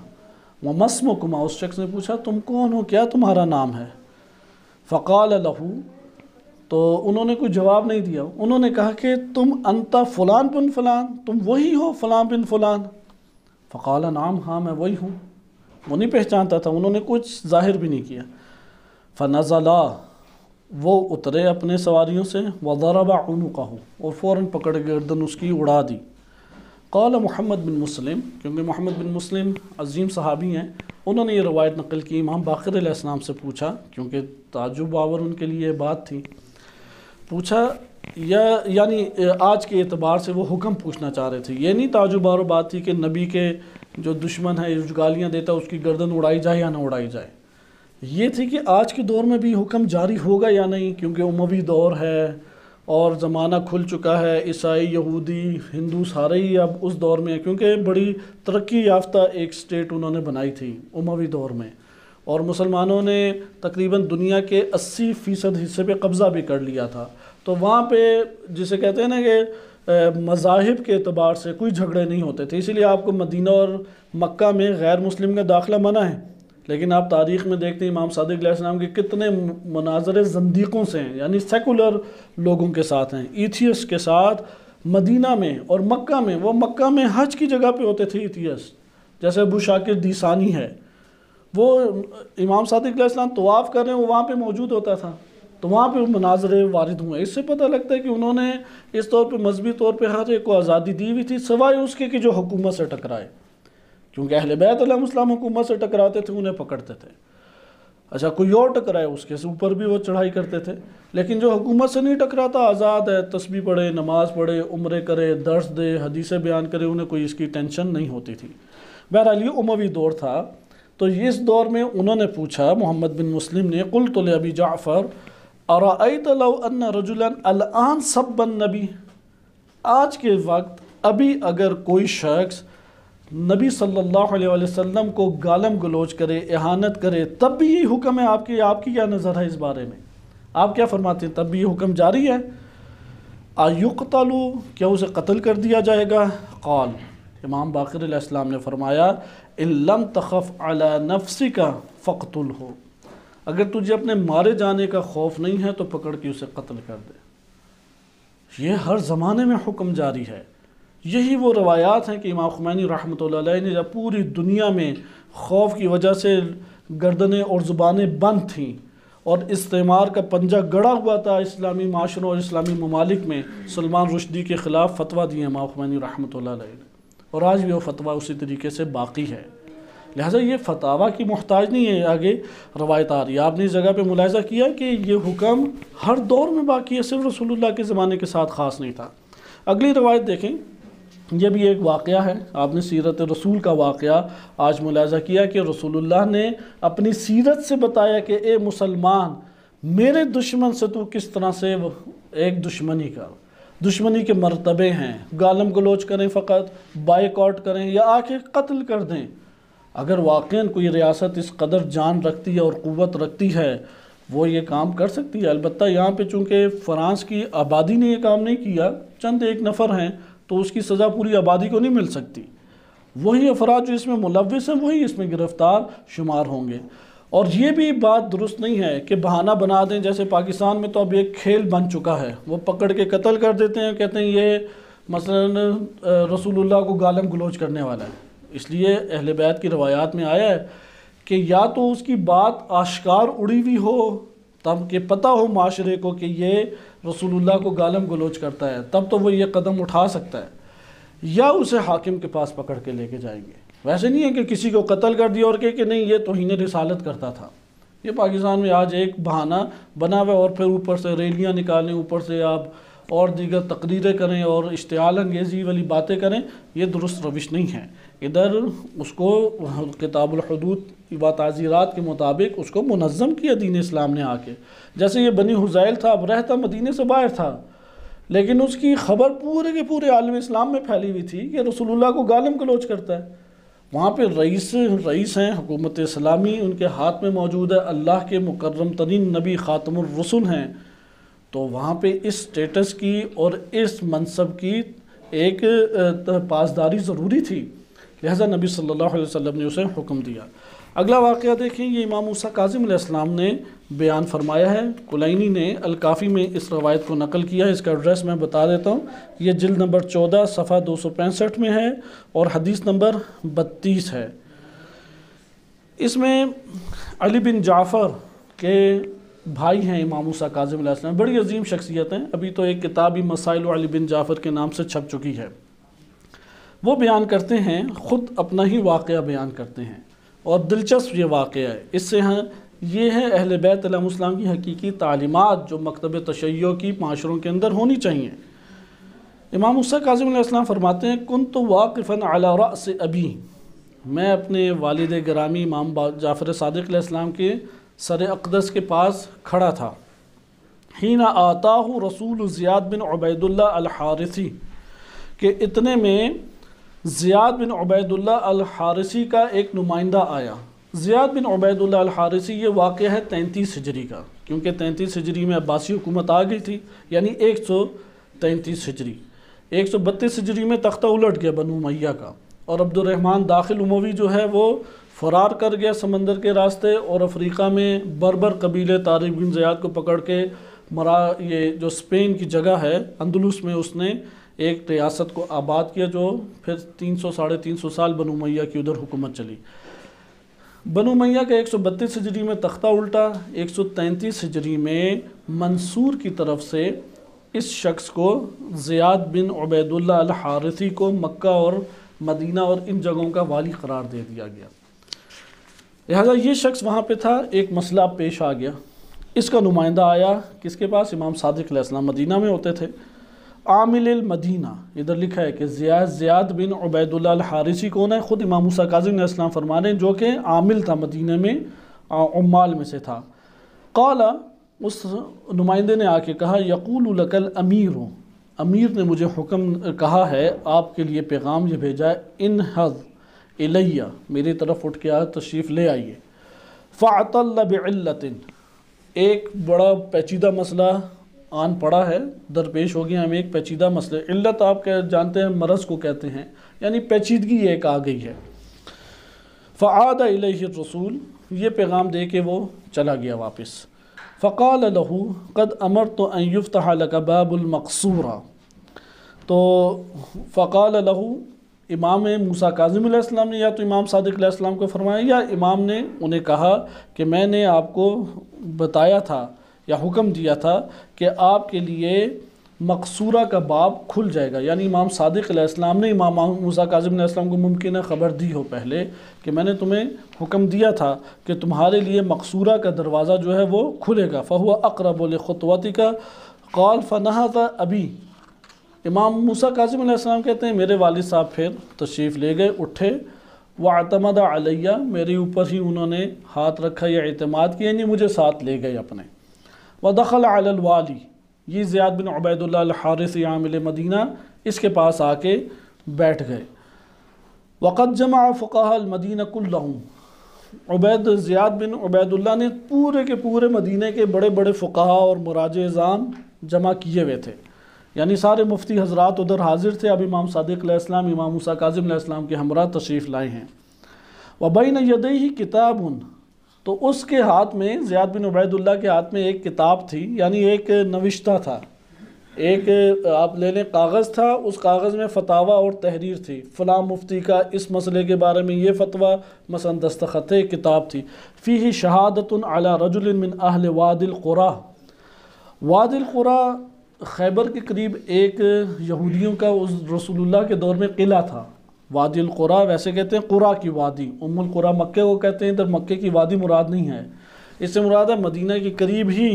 وما اسمکما، اس شخص نے پوچھا تم کون ہو، کیا تمہارا نام ہے؟ فقال لہو، تو انہوں نے کوئی جواب نہیں دیا، انہوں نے کہا کہ تم انت فلان بن فلان، تم وہی ہو فلان بن فلان؟ فقال نعم، ہاں میں وہی ہوں، وہ نہیں پہچانتا تھا، انہوں نے کچھ ظاہر بھی نہیں کیا۔ فنزلا، وہ اترے اپنے سواریوں سے، وضرب عنقہ، اور فوراً پکڑ کے گردن اس کی اڑا دی۔ قال محمد بن مسلم، کیونکہ محمد بن مسلم عظیم صحابی ہیں، انہوں نے یہ روایت نقل کی، امام باقر علیہ السلام سے پوچھا، کیونکہ تعجب آور ان کے لیے یہ بات تھی، پوچھا یعنی آج کے اعتبار سے وہ حکم پوچھنا چاہ رہے تھے، یہ نہیں تعجب آور بات تھی کہ نبی کے جو دشمن ہے، جو گالیاں دیتا ہے، اس کی گردن اڑائی جائے یا نہ اڑائی جائے، یہ تھی کہ آج کے دور میں بھی حکم جاری ہوگا یا نہیں، کیونکہ اموی دور ہے اور زمانہ کھل چکا ہے، عیسائی یہودی ہندو سارے ہی اب اس دور میں ہیں، کیونکہ بڑی ترقی یافتہ ایک سٹیٹ انہوں نے بنائی تھی اموی دور میں، اور مسلمانوں نے تقریباً دنیا کے 80% حصے پہ قبضہ بھی کر لیا تھا، تو وہاں پہ جسے کہتے ہیں نا کہ مذاہب کے اعتبار سے کوئی جھگڑے نہیں ہوتے تھے، اسی لیے آپ کو مدینہ اور مکہ میں غیر مسلم کا داخلہ منع ہے، لیکن آپ تاریخ میں دیکھتے ہیں امام صادق علیہ السلام کے کتنے مناظرے زندیقوں سے ہیں، یعنی سیکولر لوگوں کے ساتھ ہیں، ایتھیس کے ساتھ مدینہ میں اور مکہ میں، وہ مکہ میں حج کی جگہ پہ ہوتے تھے ایتھیس، جیسے ابو شاکر دیسانی ہے، وہ امام صادق علیہ السلام طواف کر رہے ہیں، وہ وہاں پہ موجود ہوتا تھا، تو وہاں پہ مناظرے وارد ہوئے، اس سے پتہ لگتا ہے کہ انہوں نے اس طور پہ مذہبی طور پہ ہر ایک کو آزادی دی ہوئی تھی، سوائے اس کے کہ جو حکومت سے ٹکرائے، کیونکہ اہل بیت علیہ السلام حکومت سے ٹکراتے تھے، انہیں پکڑتے تھے، اچھا کوئی اور ٹکرائے اس کے اوپر بھی وہ چڑھائی کرتے تھے، لیکن جو حکومت سے نہیں ٹکراتا آزاد ہے، تسبیح پڑھے، نماز پڑھے، عمرے کرے، درس دے، حدیثیں بیان کرے، انہیں کوئی اس کی ٹینشن نہیں ہوتی تھی۔ بہرحال یہ اموی دور تھا، تو اس دور میں انہوں نے پوچھا، محمد بن مسلم نے، قلت لأبی جعفر ارأیت لو ان رجلا الان سب النبی، آج کے وقت ابھی اگر کوئی شخص نبی صلی اللہ علیہ وسلم کو گالم گلوچ کرے، اہانت کرے، تب بھی یہ حکم ہے آپ کی کیا نظر ہے اس بارے میں؟ آپ کیا فرماتے ہیں، تب بھی یہ حکم جاری ہے؟ ایقتل، کیا اسے قتل کر دیا جائے گا؟ قال، امام باقر علیہ السلام نے فرمایا ان لم تخف علی نفسک فاقتلہ، اگر تجھے اپنے مارے جانے کا خوف نہیں ہے تو پکڑ کے اسے قتل کر دے۔ یہ ہر زمانے میں حکم جاری ہے۔ یہی وہ روایات ہیں کہ امام خمینی رحمۃ اللہ علیہ نے جب پوری دنیا میں خوف کی وجہ سے گردنیں اور زبانیں بند تھیں اور استعمار کا پنجہ گڑا ہوا تھا اسلامی معاشروں اور اسلامی ممالک میں، سلمان رشدی کے خلاف فتویٰ دیے امام خمینی رحمۃ اللہ علیہ نے، اور آج بھی وہ فتویٰ اسی طریقے سے باقی ہے۔ لہٰذا یہ فتاویٰ کی محتاج نہیں ہے آگے روایت آ رہی ہے۔ آپ نے اس جگہ پہ ملاحظہ کیا کہ یہ حکم ہر دور میں باقی ہے، صرف رسول اللہ کے زمانے کے ساتھ خاص نہیں تھا۔ اگلی روایت دیکھیں، یہ بھی ایک واقعہ ہے، آپ نے سیرت رسول کا واقعہ آج ملاحظہ کیا کہ رسول اللہ نے اپنی سیرت سے بتایا کہ اے مسلمان، میرے دشمن سے تو کس طرح سے ایک دشمنی کر، دشمنی کے مرتبے ہیں، گالم گلوچ کریں فقط، بائیکاٹ کریں یا آ کے قتل کر دیں۔ اگر واقعاً کوئی ریاست اس قدر جان رکھتی ہے اور قوت رکھتی ہے وہ یہ کام کر سکتی ہے۔ البتہ یہاں پہ چونکہ فرانس کی آبادی نے یہ کام نہیں کیا، چند ایک نفر ہیں، تو اس کی سزا پوری آبادی کو نہیں مل سکتی۔ وہی افراد جو اس میں ملوث ہیں وہی اس میں گرفتار شمار ہوں گے۔ اور یہ بھی بات درست نہیں ہے کہ بہانہ بنا دیں، جیسے پاکستان میں تو اب ایک کھیل بن چکا ہے، وہ پکڑ کے قتل کر دیتے ہیں، کہتے ہیں یہ مثلا رسول اللہ کو گالم گلوچ کرنے والا ہے۔ اس لیے اہل بیت کی روایات میں آیا ہے کہ یا تو اس کی بات آشکار اڑی ہوئی ہو تب کہ پتہ ہو معاشرے کو کہ یہ رسول اللہ کو گالم گلوچ کرتا ہے، تب تو وہ یہ قدم اٹھا سکتا ہے، یا اسے حاکم کے پاس پکڑ کے لے کے جائیں گے۔ ویسے نہیں ہے کہ کسی کو قتل کر دیا اور کہ نہیں یہ توہین رسالت کرتا تھا۔ یہ پاکستان میں آج ایک بہانہ بنا ہوا ہے، اور پھر اوپر سے ریلیاں نکالیں، اوپر سے آپ اور دیگر تقریریں کریں اور اشتعال انگیزی والی باتیں کریں، یہ درست روش نہیں ہے۔ ادھر اس کو کتاب الحدود و تعزیرات کے مطابق اس کو منظم کیا دین اسلام نے آ کے، جیسے یہ بنی حذیل تھا، اب رہتا مدینے سے باہر تھا، لیکن اس کی خبر پورے کے پورے عالم اسلام میں پھیلی ہوئی تھی کہ رسول اللہ کو گالم گلوچ کرتا ہے۔ وہاں پہ رئیس ہیں حکومت اسلامی، ان کے ہاتھ میں موجود ہے، اللہ کے مکرم ترین نبی خاتم الرسل ہیں، تو وہاں پہ اس سٹیٹس کی اور اس منصب کی ایک پاسداری ضروری تھی، لہذا نبی صلی اللہ علیہ وسلم نے اسے حکم دیا۔ اگلا واقعہ دیکھیں، یہ امام موسیٰ کاظم علیہ السلام نے بیان فرمایا ہے، کلینی نے الکافی میں اس روایت کو نقل کیا ہے۔ اس کا ایڈریس میں بتا دیتا ہوں، یہ جلد نمبر 14 صفحہ 265 میں ہے اور حدیث نمبر 32 ہے۔ اس میں علی بن جعفر کے بھائی ہیں امام موسیٰ کاظم علیہ السلام، بڑی عظیم شخصیت ہیں، ابھی تو ایک کتاب بھی مسائل علی بن جعفر کے نام سے چھپ چکی ہے۔ وہ بیان کرتے ہیں، خود اپنا ہی واقعہ بیان کرتے ہیں، اور دلچسپ یہ واقعہ ہے۔ اس سے یہ ہے اہل بیت علیہ السلام کی حقیقی تعلیمات جو مکتب تشیع کی معاشروں کے اندر ہونی چاہیے۔ امام موسیٰ کاظم علیہ السلام فرماتے ہیں، کنت واقفا علی رأس ابی، میں اپنے والد گرامی امام جعفر صادق علیہ السلام کے سر اقدس کے پاس کھڑا تھا، حین آتاہ رسول زیاد بن عبید اللہ الحارثی، کہ اتنے میں زیاد بن عبید اللہ الحارثی کا ایک نمائندہ آیا۔ زیاد بن عبید اللہ الحارثی، یہ واقعہ ہے 33 ہجری کا، کیونکہ 33 ہجری میں عباسی حکومت آ گئی تھی، یعنی 133 ہجری، 132 ہجری میں تختہ الٹ گیا بنو امیہ کا، اور عبد الرحمن داخل اموی جو ہے وہ فرار کر گیا سمندر کے راستے، اور افریقہ میں بربر قبیلے طارق بن زیاد کو پکڑ کے یہ جو اسپین کی جگہ ہے اندلس میں اس نے ایک ریاست کو آباد کیا، جو پھر 300 – 350 سال بنو امیہ کی ادھر حکومت چلی۔ بنو امیہ کا 132 ہجری میں تختہ الٹا، 133 ہجری میں منصور کی طرف سے اس شخص کو، زیاد بن عبید اللہ الحارثی کو، مکہ اور مدینہ اور ان جگہوں کا والی قرار دے دیا گیا۔ لہذا یہ شخص وہاں پہ تھا، ایک مسئلہ پیش آ گیا، اس کا نمائندہ آیا کس کے پاس؟ امام صادق علیہ السلام مدینہ میں ہوتے تھے۔ عامل المدینہ، ادھر لکھا ہے کہ زیاد بن عبید اللہ الحارثی کون ہے؟ خود امام موسیٰ کاظم علیہ السلام فرما رہے ہیں، جو کہ عامل تھا مدینہ میں، عمال میں سے تھا۔ قال، اس نمائندے نے آ کے کہا، یقول لک الامیر، امیر نے مجھے حکم کہا ہے، آپ کے لیے پیغام یہ بھیجا ہے، انہض الیہ، میری طرف اٹھ کے تشریف لے آئیے۔ فعطل بعلت، ایک بڑا پیچیدہ مسئلہ آن پڑا ہے، درپیش ہو گیا ہمیں ایک پیچیدہ مسئلہ۔ علت آپ جانتے ہیں مرض کو کہتے ہیں، یعنی پیچیدگی ایک آ گئی ہے۔ فعاد الیہ الرسول، یہ پیغام دے کے وہ چلا گیا واپس۔ فقال له قد امرت ان یفتح لک باب المقصورہ، تو فقال له، امام موسیٰ کاظم علیہ السلام نے یا تو امام صادق علیہ السلام کو فرمایا یا امام نے انہیں کہا کہ میں نے آپ کو بتایا تھا یا حکم دیا تھا کہ آپ کے لیے مقصورہ کا باب کھل جائے گا، یعنی امام صادق علیہ السلام نے امام موسیٰ کاظم علیہ السلام کو ممکن ہے خبر دی ہو پہلے کہ میں نے تمہیں حکم دیا تھا کہ تمہارے لیے مقصورہ کا دروازہ جو ہے وہ کھلے گا۔ فہو اقرب لخطوتک قال فنہض ابی، امام موسیٰ کاظم علیہ السلام کہتے ہیں میرے والد صاحب پھر تشریف لے گئے، اٹھے، واعتمد علیہ، میرے اوپر ہی انہوں نے ہاتھ رکھا یا اعتماد کیا، یعنی مجھے ساتھ لے گئے اپنے۔ ودخل علی الوالی، یہ زیاد بن عبید اللہ الحارثی عامل مدینہ، اس کے پاس آ کے بیٹھ گئے۔ وقد جمع فقہاء المدینہ کلہم، زیاد بن عبید اللہ نے پورے کے پورے مدینہ کے بڑے بڑے فقہاء اور مراجع اعظام جمع کیے ہوئے تھے، یعنی سارے مفتی حضرات ادھر حاضر تھے۔ اب امام صادق علیہ السلام امام موسیٰ کاظم علیہ السلام کے ہمراہ تشریف لائے ہیں۔ وبین یدیہ کتاب، تو اس کے ہاتھ میں، زیاد بن عبید اللہ کے ہاتھ میں ایک کتاب تھی، یعنی ایک نوشتہ تھا، ایک آپ لے لیں کاغذ تھا، اس کاغذ میں فتاویٰ اور تحریر تھی، فلاں مفتی کا اس مسئلے کے بارے میں یہ فتویٰ، مثلا دستخط کتاب تھی۔ فیہ شہادۃ علی رجل من اہل وادی القریٰ، وادی القریٰ خیبر کے قریب ایک یہودیوں کا اس رسول اللہ کے دور میں قلعہ تھا۔ وادی القریٰ ویسے کہتے ہیں قریٰ کی وادی، ام القریٰ مکے کو کہتے ہیں، ادھر مکے کی وادی مراد نہیں ہے، اس سے مراد ہے مدینہ کے قریب ہی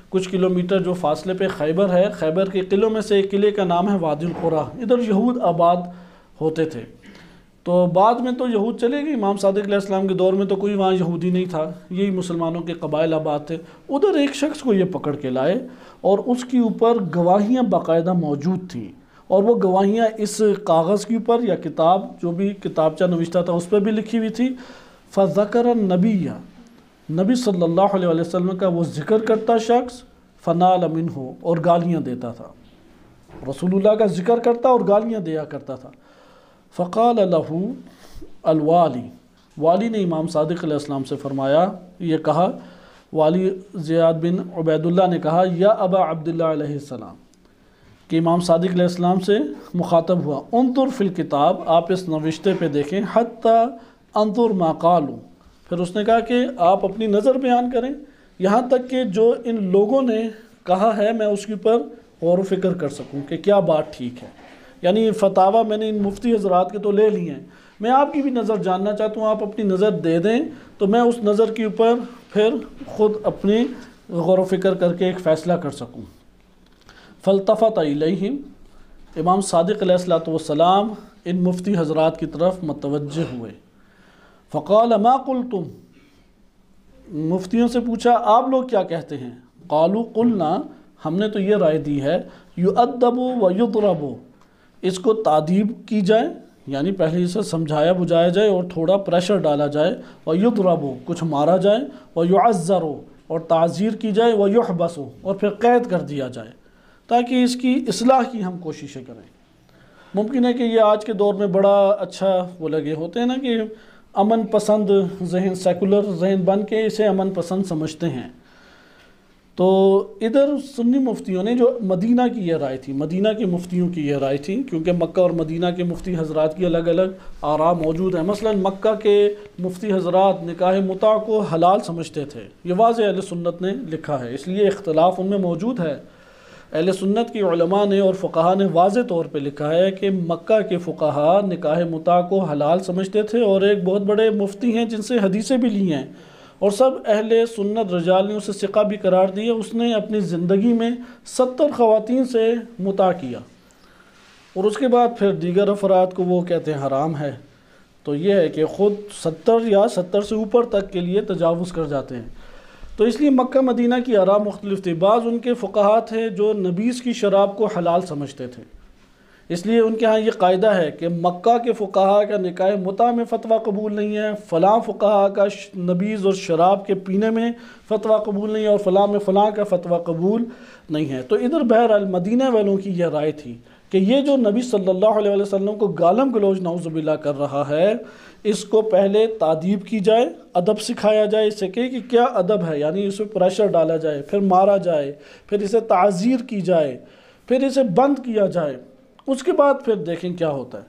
کچھ کلومیٹر جو فاصلے پہ خیبر ہے، خیبر کے قلعوں میں سے ایک قلعے کا نام ہے وادی القریٰ، ادھر یہود آباد ہوتے تھے۔ تو بعد میں تو یہود چلے گئے، امام صادق علیہ السلام کے دور میں تو کوئی وہاں یہودی نہیں تھا، یہی مسلمانوں کے قبائل آباد تھے۔ ادھر ایک شخص کو یہ پکڑ کے لائے اور اس کے اوپر گواہیاں باقاعدہ موجود تھیں، اور وہ گواہیاں اس کاغذ کے اوپر یا کتاب جو بھی کتابچہ نوشتہ تھا اس پہ بھی لکھی ہوئی تھی۔ فذکر النبی، نبی صلی اللہ علیہ وسلم کا وہ ذکر کرتا شخص، فنال منہ، اور گالیاں دیتا تھا، رسول اللہ کا ذکر کرتا اور گالیاں دیا کرتا تھا۔ فقال له الوالی، والی نے امام صادق علیہ السلام سے فرمایا، یہ کہا، والی زیاد بن عبید اللہ نے کہا، یا ابا عبداللہ علیہ السلام، کہ امام صادق علیہ السلام سے مخاطب ہوا، انظر فی الکتاب، آپ اس نوشتے پہ دیکھیں، حتی انظر ما قالوا، پھر اس نے کہا کہ آپ اپنی نظر بیان کریں، یہاں تک کہ جو ان لوگوں نے کہا ہے میں اس کے اوپر غور و فکر کر سکوں کہ کیا بات ٹھیک ہے، یعنی فتاویٰ میں نے ان مفتی حضرات کے تو لے لی ہیں، میں آپ کی بھی نظر جاننا چاہتا ہوں، آپ اپنی نظر دے دیں تو میں اس نظر کے اوپر پھر خود اپنی غور و فکر کر کے ایک فیصلہ کر سکوں۔ فالتفت الیہم، امام صادق علیہ السلام ان مفتی حضرات کی طرف متوجہ ہوئے۔ فقال ما قلتم، مفتیوں سے پوچھا آپ لوگ کیا کہتے ہیں؟ قالوا قلنا، ہم نے تو یہ رائے دی ہے، یؤدب ویضرب، اس کو تعدیب کی جائے، یعنی پہلے اسے سمجھایا بجھایا جائے اور تھوڑا پریشر ڈالا جائے، ویضرب، کچھ مارا جائے، ویعذر، اور تعزیر کی جائے، ویحبس، اور پھر قید کر دیا جائے، تاکہ اس کی اصلاح کی ہم کوششیں کریں۔ ممکن ہے کہ یہ آج کے دور میں بڑا اچھا وہ لگے ہوتے ہیں نا کہ امن پسند ذہن، سیکولر ذہن بن کے اسے امن پسند سمجھتے ہیں، تو ادھر سنی مفتیوں نے جو مدینہ کی یہ رائے تھی، مدینہ کے مفتیوں کی یہ رائے تھی، کیونکہ مکہ اور مدینہ کے مفتی حضرات کی الگ الگ آراء موجود ہیں۔ مثلا مکہ کے مفتی حضرات نکاح متع کو حلال سمجھتے تھے، یہ واضح اہل سنت نے لکھا ہے، اس لیے اختلاف ان میں موجود ہے۔ اہل سنت کی علماء نے اور فقہاء نے واضح طور پہ لکھا ہے کہ مکہ کے فقہاء نکاح متع کو حلال سمجھتے تھے، اور ایک بہت بڑے مفتی ہیں جن سے حدیثیں بھی لی ہیں، اور سب اہل سنت رجال نے اسے ثقہ بھی قرار دیا، اس نے اپنی زندگی میں 70 خواتین سے متع کیا، اور اس کے بعد پھر دیگر افراد کو وہ کہتے ہیں حرام ہے۔ تو یہ ہے کہ خود 70 یا 70 سے اوپر تک کے لیے تجاوز کر جاتے ہیں۔ تو اس لیے مکہ مدینہ کی آراء مختلف تھی۔ بعض ان کے فقہاء تھے جو نبیذ کی شراب کو حلال سمجھتے تھے، اس لیے ان کے ہاں یہ قاعدہ ہے کہ مکہ کے فقہا کا نکاح متع میں فتویٰ قبول نہیں ہے، فلاں فقہا کا نبیذ اور شراب کے پینے میں فتویٰ قبول نہیں ہے، اور فلاں میں فلاں کا فتویٰ قبول نہیں ہے۔ تو ادھر بہرحال مدینہ والوں کی یہ رائے تھی کہ یہ جو نبی صلی اللہ علیہ وسلم کو گالم گلوچ نعوذ باللہ کر رہا ہے، اس کو پہلے تادیب کی جائے، ادب سکھایا جائے، اس سے کہ کیا ادب ہے، یعنی اس پہ پریشر ڈالا جائے، پھر مارا جائے، پھر اسے تعزیر کی جائے، پھر اسے بند کیا جائے، اس کے بعد پھر دیکھیں کیا ہوتا ہے۔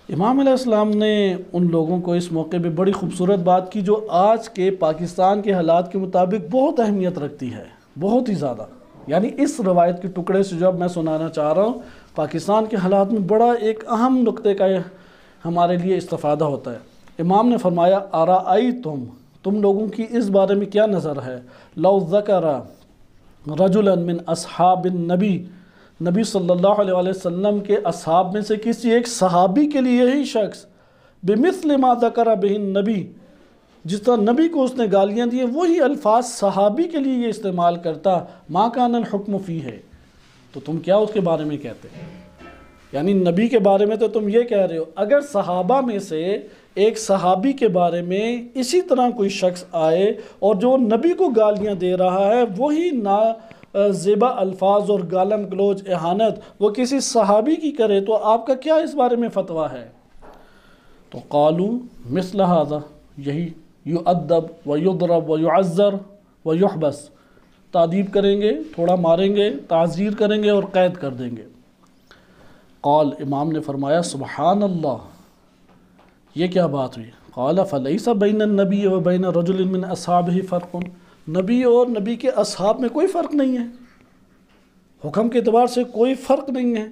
امام علیہ السلام نے ان لوگوں کو اس موقع پہ بڑی خوبصورت بات کی جو آج کے پاکستان کے حالات کے مطابق بہت اہمیت رکھتی ہے، بہت ہی زیادہ۔ یعنی اس روایت کے ٹکڑے سے جب میں سنانا چاہ رہا ہوں، پاکستان کے حالات میں بڑا ایک اہم نقطے کا ہمارے لیے استفادہ ہوتا ہے۔ امام نے فرمایا ارائیتم، تم لوگوں کی اس بارے میں کیا نظر ہے، لو ذکر رجلا من اصحاب النبی، نبی صلی اللہ علیہ وسلم کے اصحاب میں سے کسی ایک صحابی کے لیے یہی شخص بمثل ما ذکر بہ النبی، جس طرح نبی کو اس نے گالیاں دی وہی الفاظ صحابی کے لیے یہ استعمال کرتا، ما کان الحکم فیہ، تو تم کیا اس کے بارے میں کہتے ہیں؟ یعنی نبی کے بارے میں تو تم یہ کہہ رہے ہو، اگر صحابہ میں سے ایک صحابی کے بارے میں اسی طرح کوئی شخص آئے اور جو نبی کو گالیاں دے رہا ہے وہی زیبا الفاظ اور گالم گلوچ اہانت وہ کسی صحابی کی کرے، تو آپ کا کیا اس بارے میں فتویٰ ہے؟ تو قالو مثل ھذا، یہی یؤدب ویضرب ویعذر ویحبس، تعذیب کریں گے، تھوڑا ماریں گے، تعزیر کریں گے اور قید کر دیں گے۔ قال، امام نے فرمایا سبحان اللہ، یہ کیا بات ہوئی؟ قال فلیس بین النبی و بین رجل من اصحابہ فرق، نبی اور نبی کے اصحاب میں کوئی فرق نہیں ہے، حکم کے اعتبار سے کوئی فرق نہیں ہے۔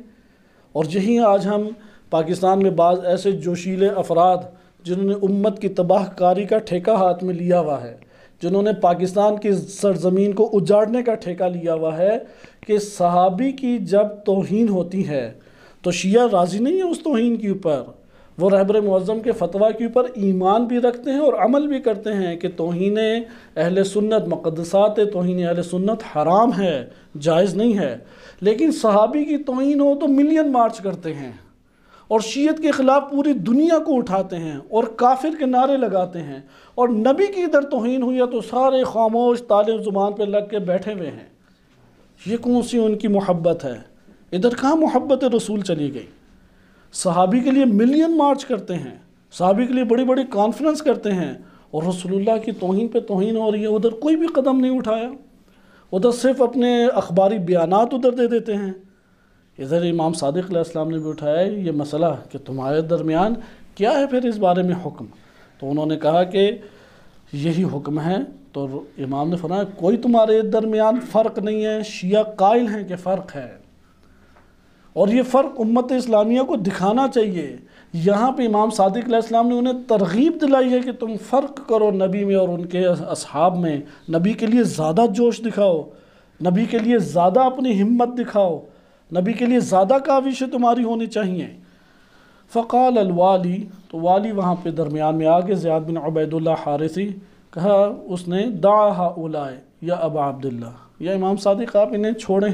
اور یہی آج ہم پاکستان میں بعض ایسے جوشیلے افراد جنہوں نے امت کی تباہ کاری کا ٹھیکہ ہاتھ میں لیا ہوا ہے، جنہوں نے پاکستان کی سرزمین کو اجاڑنے کا ٹھیکہ لیا ہوا ہے، کہ صحابی کی جب توہین ہوتی ہے تو شیعہ راضی نہیں ہے اس توہین کے اوپر، وہ رہبر معظم کے فتویٰ کے اوپر ایمان بھی رکھتے ہیں اور عمل بھی کرتے ہیں کہ توہین اہل سنت مقدسات، توہین اہل سنت حرام ہے، جائز نہیں ہے، لیکن صحابی کی توہین ہو تو ملین مارچ کرتے ہیں اور شیعت کے خلاف پوری دنیا کو اٹھاتے ہیں اور کافر کے نعرے لگاتے ہیں، اور نبی کی ادھر توہین ہوئی ہے تو سارے خاموش تالے زبان پہ لگ کے بیٹھے ہوئے ہیں۔ یہ کون سی ان کی محبت ہے؟ ادھر کہاں محبت رسول چلی گئی؟ صحابی کے لیے ملین مارچ کرتے ہیں، صحابی کے لیے بڑی بڑی کانفرنس کرتے ہیں، اور رسول اللہ کی توہین پہ توہین ہو رہی ہے، ادھر کوئی بھی قدم نہیں اٹھایا، ادھر صرف اپنے اخباری بیانات ادھر دے دیتے ہیں۔ ادھر امام صادق علیہ السلام نے بھی اٹھایا یہ مسئلہ کہ تمہارے درمیان کیا ہے پھر اس بارے میں حکم، تو انہوں نے کہا کہ یہی حکم ہے۔ تو امام نے فرمایا کوئی تمہارے درمیان فرق نہیں ہے، شیعہ قائل ہیں کہ فرق ہے، اور یہ فرق امت اسلامیہ کو دکھانا چاہیے۔ یہاں پہ امام صادق علیہ السلام نے انہیں ترغیب دلائی ہے کہ تم فرق کرو نبی میں اور ان کے اصحاب میں، نبی کے لیے زیادہ جوش دکھاؤ، نبی کے لیے زیادہ اپنی ہمت دکھاؤ، نبی کے لیے زیادہ کاوشیں تمہاری ہونی چاہیے۔ فقال الوالی، تو والی وہاں پہ درمیان میں آگے زیاد بن عبید اللہ حارثی، کہا اس نے دعا ہؤلاء یا ابا عبداللہ، یا امام صادق آپ انہیں چھوڑیں،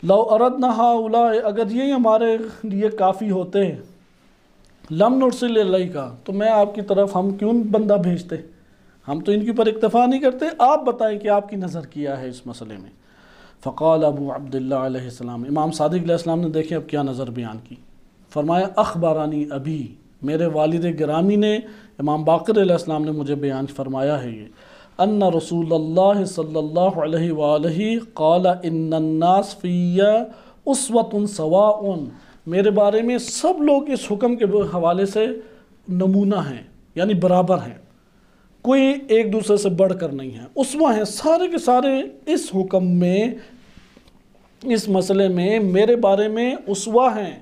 لو اردنا ہؤلاء، اگر یہ ہمارے لیے کافی ہوتے، لم نرسل الیکا، تو میں آپ کی طرف ہم کیوں بندہ بھیجتے، ہم تو ان کے اوپر اکتفا نہیں کرتے، آپ بتائیں کہ آپ کی نظر کیا ہے اس مسئلے میں۔ فقال ابو عبداللہ علیہ السلام، امام صادق علیہ السلام نے دیکھیں اب کیا نظر بیان کی، فرمایا اخبرانی ابی، میرے والد گرامی نے، امام باقر علیہ السلام نے مجھے بیان فرمایا ہے یہ، ان رسول اللہ صلی اللہ علیہ وآلہ قال ان الناس فی اسوۃ سواء، میرے بارے میں سب لوگ اس حکم کے حوالے سے نمونہ ہیں، یعنی برابر ہیں، کوئی ایک دوسرے سے بڑھ کر نہیں ہے، اسوہ ہیں، سارے کے سارے اس حکم میں، اس مسئلے میں میرے بارے میں اسوہ ہیں،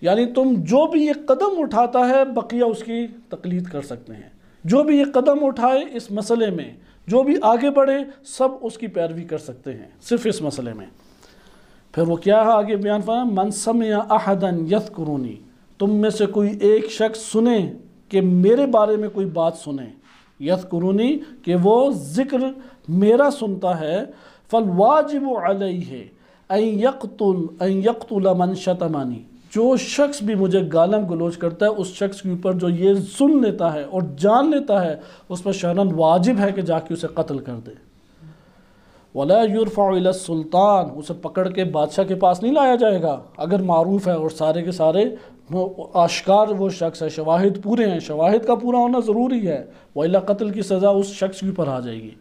یعنی تم جو بھی یہ قدم اٹھاتا ہے بقیہ اس کی تقلید کر سکتے ہیں، جو بھی یہ قدم اٹھائے اس مسئلے میں، جو بھی آگے بڑھے سب اس کی پیروی کر سکتے ہیں صرف اس مسئلے میں۔ پھر وہ کیا ہے آگے بیان فرمایا، من سمع احدا یذکرونی، تم میں سے کوئی ایک شخص سنے کہ میرے بارے میں کوئی بات سنے، یذکرونی کہ وہ ذکر میرا سنتا ہے، فالواجب علیہ، ان یقتل من شتمانی، جو شخص بھی مجھے گالم گلوچ کرتا ہے اس شخص کے اوپر جو یہ سن لیتا ہے اور جان لیتا ہے اس پر شرعاً واجب ہے کہ جا کے اسے قتل کر دے۔ وَلَا يُرْفَعُ إِلَى السُّلطان، اسے پکڑ کے بادشاہ کے پاس نہیں لایا جائے گا اگر معروف ہے اور سارے کے سارے آشکار وہ شخص ہے، شواہد پورے ہیں، شواہد کا پورا ہونا ضروری ہے، وَإِلَّا قتل کی سزا اس شخص کے اوپر آ جائے گی۔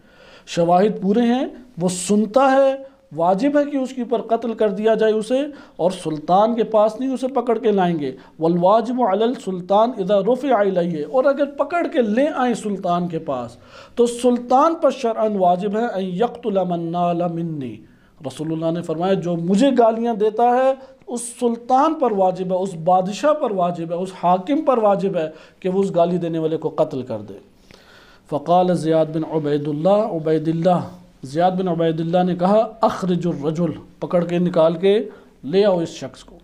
شواہد پورے ہیں، وہ سنتا ہے، واجب ہے کہ اس کے اوپر قتل کر دیا جائے اسے، اور سلطان کے پاس نہیں اسے پکڑ کے لائیں گے۔ والواجب علی السلطان اذا رفع الیہ، اور اگر پکڑ کے لے آئیں سلطان کے پاس تو سلطان پر شرعاً واجب ہے ان یقتل من نال منی، رسول اللہ نے فرمایا جو مجھے گالیاں دیتا ہے اس سلطان پر واجب ہے، اس بادشاہ پر واجب ہے، اس حاکم پر واجب ہے کہ وہ اس گالی دینے والے کو قتل کر دے۔ فقال زیاد بن عبید اللہ زیاد بن عبید اللہ نے کہا اخرج الرجل، پکڑ کے نکال کے لے آؤ اس شخص کو،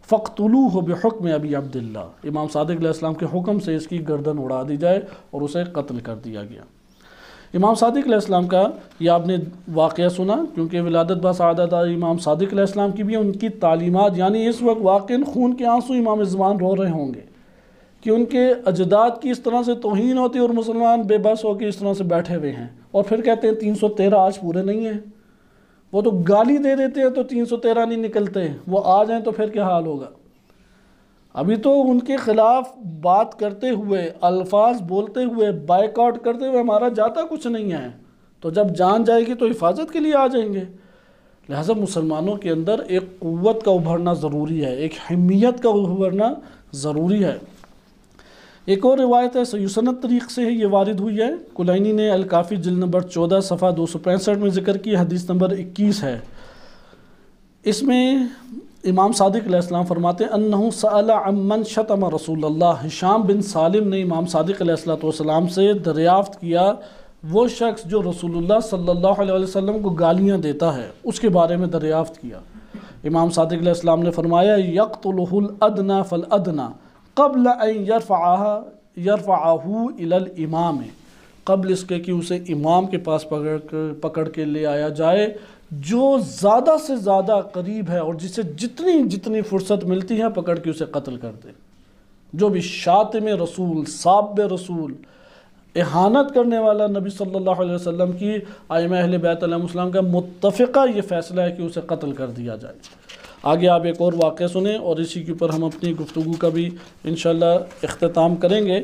فاقتلوہ بحکم ابی عبداللہ، امام صادق علیہ السلام کے حکم سے اس کی گردن اڑا دی جائے اور اسے قتل کر دیا گیا۔ امام صادق علیہ السلام کا یہ آپ نے واقعہ سنا، کیونکہ ولادت بسعادت امام صادق علیہ السلام کی بھی ان کی تعلیمات، یعنی اس وقت واقعاً خون کے آنسو امام زمان رو رہے ہوں گے کہ ان کے اجداد کی اس طرح سے توہین ہوتی اور مسلمان بے بس ہو کے اس طرح سے بیٹھے ہوئے ہیں، اور پھر کہتے ہیں 313 آج پورے نہیں ہیں، وہ تو گالی دے دیتے ہیں تو 313 نہیں نکلتے، وہ آ جائیں تو پھر کیا حال ہوگا۔ ابھی تو ان کے خلاف بات کرتے ہوئے، الفاظ بولتے ہوئے، بائیک آؤٹ کرتے ہوئے ہمارا جاتا کچھ نہیں ہے، تو جب جان جائے گی تو حفاظت کے لیے آ جائیں گے۔ لہٰذا مسلمانوں کے اندر ایک قوت کا ابھرنا ضروری ہے، ایک حمیت کا ابھرنا ضروری ہے۔ ایک اور روایت ہے سیوسنت طریق سے یہ وارد ہوئی ہے، کلینی نے الکافی جلد نمبر 14 صفحہ 265 میں ذکر کی، حدیث نمبر 21 ہے۔ اس میں امام صادق علیہ السلام فرماتے ہیں انہو سأل عمن شتم رسول اللہ، ہشام بن سالم نے امام صادق علیہ السلام سے دریافت کیا وہ شخص جو رسول اللہ صلی اللہ علیہ وسلم کو گالیاں دیتا ہے اس کے بارے میں دریافت کیا۔ امام صادق علیہ السلام نے فرمایا یقتلہ الادنی فالادنی قبل ان یرفعہ الی الامام، قبل اس کے کہ اسے امام کے پاس پکڑ کے لے آیا جائے، جو زیادہ سے زیادہ قریب ہے اور جسے جتنی فرصت ملتی ہے پکڑ کے اسے قتل کر دے۔ جو بھی شاتم رسول، ساب رسول، اہانت کرنے والا نبی صلی اللہ علیہ وسلم کی، ائمہ اہل بیت علیہ السلام کا متفقہ یہ فیصلہ ہے کہ اسے قتل کر دیا جائے۔ آگے آپ ایک اور واقعہ سنیں اور اسی کے اوپر ہم اپنی گفتگو کا بھی انشاءاللہ اختتام کریں گے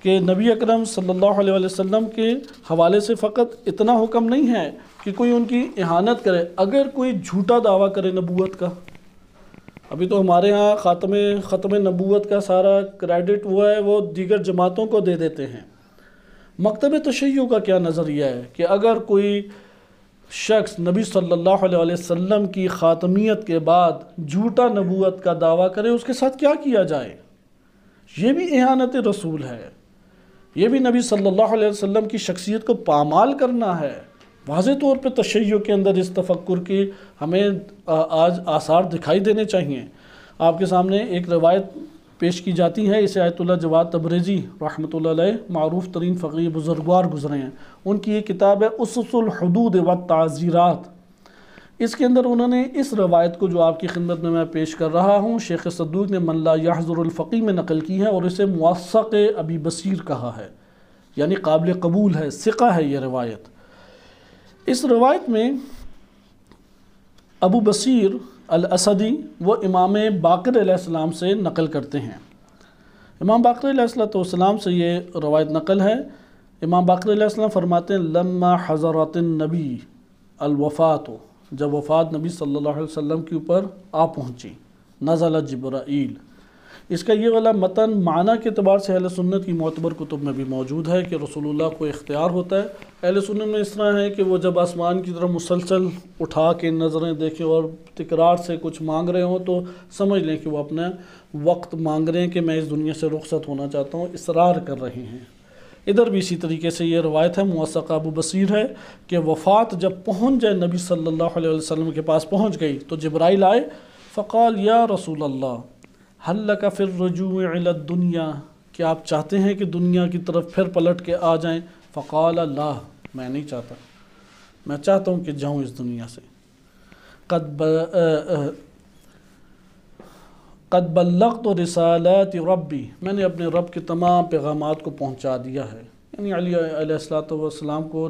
کہ نبی اکرم صلی اللہ علیہ وسلم کے حوالے سے فقط اتنا حکم نہیں ہے کہ کوئی ان کی اہانت کرے، اگر کوئی جھوٹا دعویٰ کرے نبوت کا، ابھی تو ہمارے ہاں ختم نبوت کا سارا کریڈٹ وہ ہے وہ دیگر جماعتوں کو دے دیتے ہیں۔ مکتب تشیع کا کیا نظریہ ہے کہ اگر کوئی شخص نبی صلی اللہ علیہ وسلم کی خاتمیت کے بعد جھوٹا نبوت کا دعویٰ کرے اس کے ساتھ کیا کیا جائے؟ یہ بھی اہانت رسول ہے، یہ بھی نبی صلی اللہ علیہ وسلم کی شخصیت کو پامال کرنا ہے۔ واضح طور پہ تشیع کے اندر اس تفکر کی ہمیں آج آثار دکھائی دینے چاہیے۔ آپ کے سامنے ایک روایت پیش کی جاتی ہے، اسے آیت اللہ جواد تبریزی رحمۃ اللہ علیہ، معروف ترین فقیہ بزرگوار گزرے ہیں، ان کی یہ کتاب ہے اسس الحدود والتعزیرات۔ اس کے اندر انہوں نے اس روایت کو جو آپ کی خدمت میں پیش کر رہا ہوں شیخ صدوق نے من لا یحضر الفقیہ میں نقل کی ہے اور اسے موثق ابی بصیر کہا ہے، یعنی قابل قبول ہے، ثقہ ہے یہ روایت۔ اس روایت میں ابو بصیر الاسدی وہ امام باقر علیہ السلام سے نقل کرتے ہیں۔ امام باقر علیہ السلام سے یہ روایت نقل ہے۔ امام باقر علیہ السلام فرماتے ہیں لما حضرت النبی الوفات، جب وفات نبی صلی اللہ علیہ وسلم کے اوپر آ پہنچی، نزل جبرائیل۔ اس کا یہ والا متن معنی کے اعتبار سے اہل سنت کی معتبر کتب میں بھی موجود ہے کہ رسول اللہ کو اختیار ہوتا ہے۔ اہل سنت میں اس طرح ہے کہ وہ جب آسمان کی طرف مسلسل اٹھا کے نظریں دیکھیں اور تکرار سے کچھ مانگ رہے ہوں تو سمجھ لیں کہ وہ اپنا وقت مانگ رہے ہیں کہ میں اس دنیا سے رخصت ہونا چاہتا ہوں، اصرار کر رہے ہیں۔ ادھر بھی اسی طریقے سے یہ روایت ہے، موثق ابو بصیر ہے کہ وفات جب پہنچ جائے نبی صلی اللہ علیہ وسلم کے پاس پہنچ گئی تو جبرائیل آئے، فقال یا رسول اللہ حل لک فی الرجوع الی الدنیا، کیا آپ چاہتے ہیں کہ دنیا کی طرف پھر پلٹ کے آ جائیں؟ فقال لا، میں نہیں چاہتا، میں چاہتا ہوں کہ جاؤں اس دنیا سے۔ قد بلغت رسالات ربی، میں نے اپنے رب کے تمام پیغامات کو پہنچا دیا ہے، یعنی علی علیہ السلام کو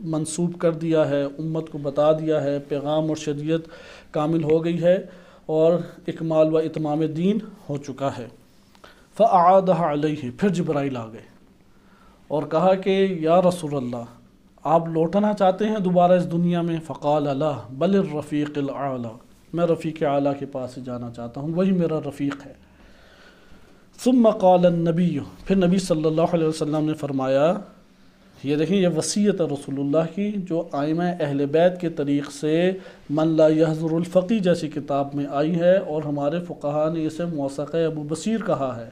منسوب کر دیا ہے، امت کو بتا دیا ہے، پیغام اور شریعت کامل ہو گئی ہے اور اکمال و اتمام دین ہو چکا ہے۔ فأعادها علیہ، پھر جبرائیل آ گئے اور کہا کہ یا رسول اللہ آپ لوٹنا چاہتے ہیں دوبارہ اس دنیا میں؟ فقال لا بل الرفیق الاعلی، میں رفیق اعلیٰ کے پاس جانا چاہتا ہوں، وہی میرا رفیق ہے۔ ثم قال النبی، پھر نبی صلی اللہ علیہ وسلم نے فرمایا، یہ دیکھیں یہ وصیت ہے رسول اللہ کی جو ائمہ اہل بیت کے طریق سے من لا یحضر الفقی جیسی کتاب میں آئی ہے، اور ہمارے فقہا نے اسے موثقہ ابو بصیر کہا ہے،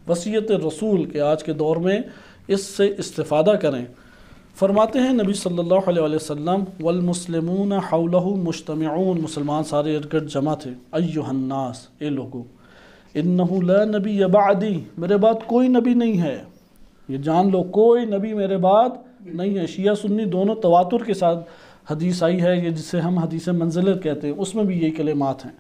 وصیت رسول کے آج کے دور میں اس سے استفادہ کریں۔ فرماتے ہیں نبی صلی اللہ علیہ وسلم والمسلمون حولہ مجتمعون، مسلمان سارے ارد گرد جمع تھے، ایھا الناس، اے لوگو، انہ لا نبی بعدی، میرے بعد کوئی نبی نہیں ہے، یہ جان لو کوئی نبی میرے بعد نہیں ہے۔ شیعہ سنی دونوں تواتر کے ساتھ حدیث آئی ہے، یہ جسے ہم حدیث منزلت کہتے ہیں، اس میں بھی یہی کلمات ہیں۔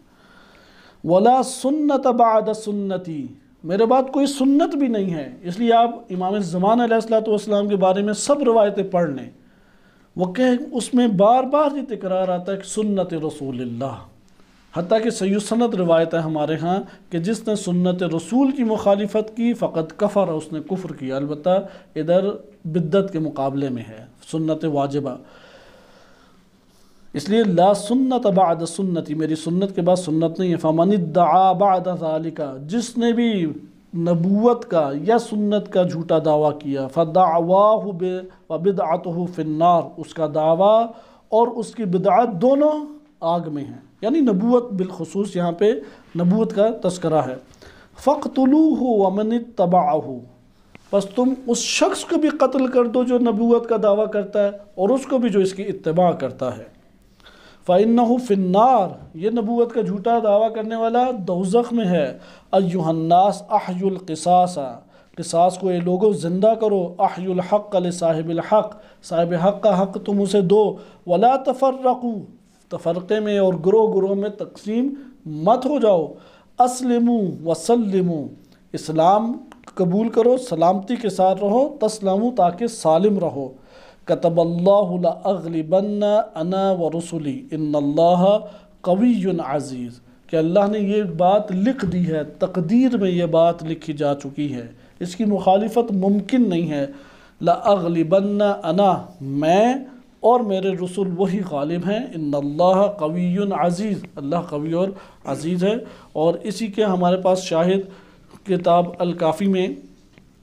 ولا سنت بعد سنتی، میرے بعد کوئی سنت بھی نہیں ہے، اس لیے آپ امام الزمان علیہ السلام کے بارے میں سب روایتیں پڑھ لیں، وہ کہ اس میں بار بار یہ تکرار آتا ہے کہ سنت رسول اللہ، حتیٰ کہ صحیح سند روایت ہے ہمارے ہاں کہ جس نے سنت رسول کی مخالفت کی فقط کفر، اس نے کفر کیا، البتہ ادھر بدعت کے مقابلے میں ہے، سنت واجبہ، اس لیے لا سنت بعد سنتی، میری سنت کے بعد سنت نہیں ہے۔ فمن ادعا بعد ذالک، جس نے بھی نبوت کا یا سنت کا جھوٹا دعویٰ کیا، فدعواہ وبدعتہ فی النار، اس کا دعویٰ اور اس کی بدعت دونوں آگ میں ہیں، یعنی نبوت بالخصوص یہاں پہ نبوت کا تذکرہ ہے۔ فاقتلوہ ومن اتبعہ، بس تم اس شخص کو بھی قتل کر دو جو نبوت کا دعویٰ کرتا ہے اور اس کو بھی جو اس کی اتباع کرتا ہے۔ فَإِنَّهُ فِي النَّارِ، یہ نبوت کا جھوٹا دعویٰ کرنے والا دوزخ میں ہے۔ أَيُّهَا النَّاسِ أَحْيُوا الْقِصَاصَ، قصاص کو اے لوگوں زندہ کرو، أَحْيُوا الْحَقَّ لِصَاحِبِ الْحَقِّ، صاحب حق کا حق تم اسے دو، وَلَا تَفَرَّقُوا، تفرقے میں اور گروہ میں تقسیم مت ہو جاؤ، أَسْلِمُوا وَسَلِّمُوا، اسلام قبول کرو، سلامتی کے ساتھ رہو، تسلموا تاکہ سالم رہو۔ کتب اللہ لأغلبن انا ورسلی ان اللہ قوی عزیز، کہ اللہ نے یہ بات لکھ دی ہے، تقدیر میں یہ بات لکھی جا چکی ہے، اس کی مخالفت ممکن نہیں ہے۔ لأغلبن انا، میں اور میرے رسول وہی غالب ہیں، ان اللہ قوی عزیز، اللہ قوی اور عزیز ہے۔ اور اسی کے ہمارے پاس شاہد کتاب الکافی میں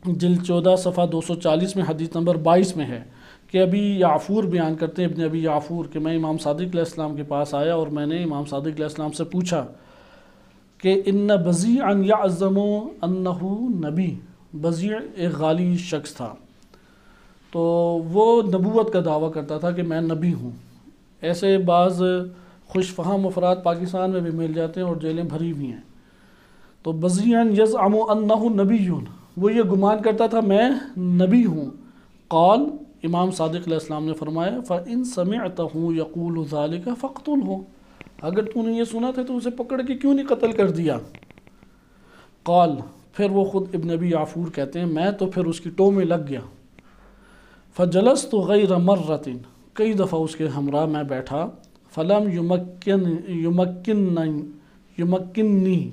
جلد 14 صفحہ 240 میں حدیث نمبر 22 میں ہے کہ ابی یعفور بیان کرتے ہیں، ابن ابی یعفور، کہ میں امام صادق علیہ السلام کے پاس آیا اور میں نے امام صادق علیہ السلام سے پوچھا کہ ان بزیعا یعظم انہ نبی، بزیع ایک غالی شخص تھا تو وہ نبوت کا دعویٰ کرتا تھا کہ میں نبی ہوں۔ ایسے بعض خوش فہم افراد پاکستان میں بھی مل جاتے ہیں اور جیلیں بھری ہوئی ہیں۔ تو بزیعا یزعم انہ نبی، وہ یہ گمان کرتا تھا میں نبی ہوں۔ قال، امام صادق علیہ السلام نے فرمایا فَإِن سَمِعْتَهُ يَقُولُ ذَلِكَ فَاقْتُلْهُ، اگر تو نے یہ سنا تھا تو اسے پکڑ کے کیوں نہیں قتل کر دیا؟ قال، پھر وہ خود ابن ابی یعفور کہتے ہیں میں تو پھر اس کی ٹو میں لگ گیا۔ فَجَلَسْتُ غَيْرَ مَرَّةٍ، کئی دفعہ اس کے ہمراہ میں بیٹھا، فَلَمْ يُمَكِّنِّي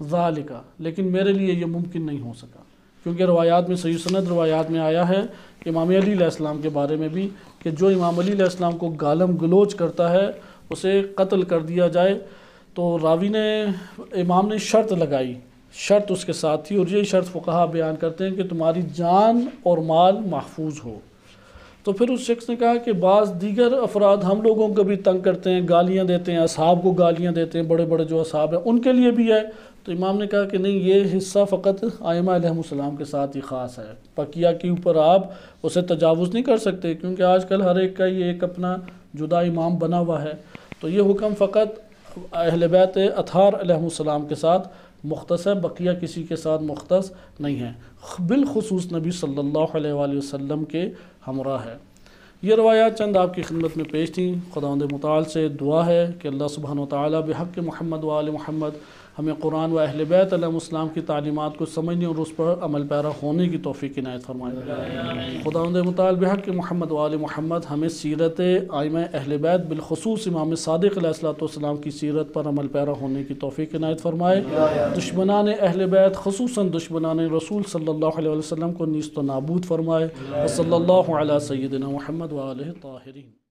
ذَلِكَ، لیکن میرے لیے یہ ممکن نہیں ہو سکا، کیونکہ روایات میں صحیح سند روایات میں آیا ہے امام علی علیہ السلام کے بارے میں بھی کہ جو امام علی علیہ السلام کو گالم گلوچ کرتا ہے اسے قتل کر دیا جائے۔ تو راوی نے، امام نے شرط لگائی، شرط اس کے ساتھ تھی، اور یہ شرط فقہا بیان کرتے ہیں کہ تمہاری جان اور مال محفوظ ہو۔ تو پھر اس شخص نے کہا کہ بعض دیگر افراد ہم لوگوں کو بھی تنگ کرتے ہیں، گالیاں دیتے ہیں، اصحاب کو گالیاں دیتے ہیں، بڑے بڑے جو اصحاب ہیں ان کے لیے بھی ہے۔ تو امام نے کہا کہ نہیں، یہ حصہ فقط ائمہ علیہ السلام کے ساتھ ہی خاص ہے، بقیہ کے اوپر آپ اسے تجاوز نہیں کر سکتے، کیونکہ آج کل ہر ایک کا یہ ایک اپنا جدا امام بنا ہوا ہے۔ تو یہ حکم فقط اہل بیت اطہار علیہ السلام کے ساتھ مختص ہے، بقیہ کسی کے ساتھ مختص نہیں ہے، بالخصوص نبی صلی اللہ علیہ وآلہ وسلم کے ہمراہ ہے۔ یہ روایات چند آپ کی خدمت میں پیش تھیں۔ خداوند متعال سے دعا ہے کہ اللہ سبحانہ وتعالی بحق محمد و آل محمد ہمیں قرآن و اہل بیت علیہ السلام کی تعلیمات کو سمجھنے اور اس پر عمل پیرا ہونے کی توفیق عنایت فرمائے۔ خداوند متعال بحق محمد و آل محمد ہمیں سیرت ائمہ اہل بیت بالخصوص امام صادق علیہ السلام کی سیرت پر عمل پیرا ہونے کی توفیق عنایت فرمائے۔ دشمنان اہل بیت خصوصاً دشمنان رسول صلی اللہ علیہ وسلم کو نیست و نابود فرمائے۔ صلی اللہ علیہ سیدنا محمد و آلہ الطاہرین۔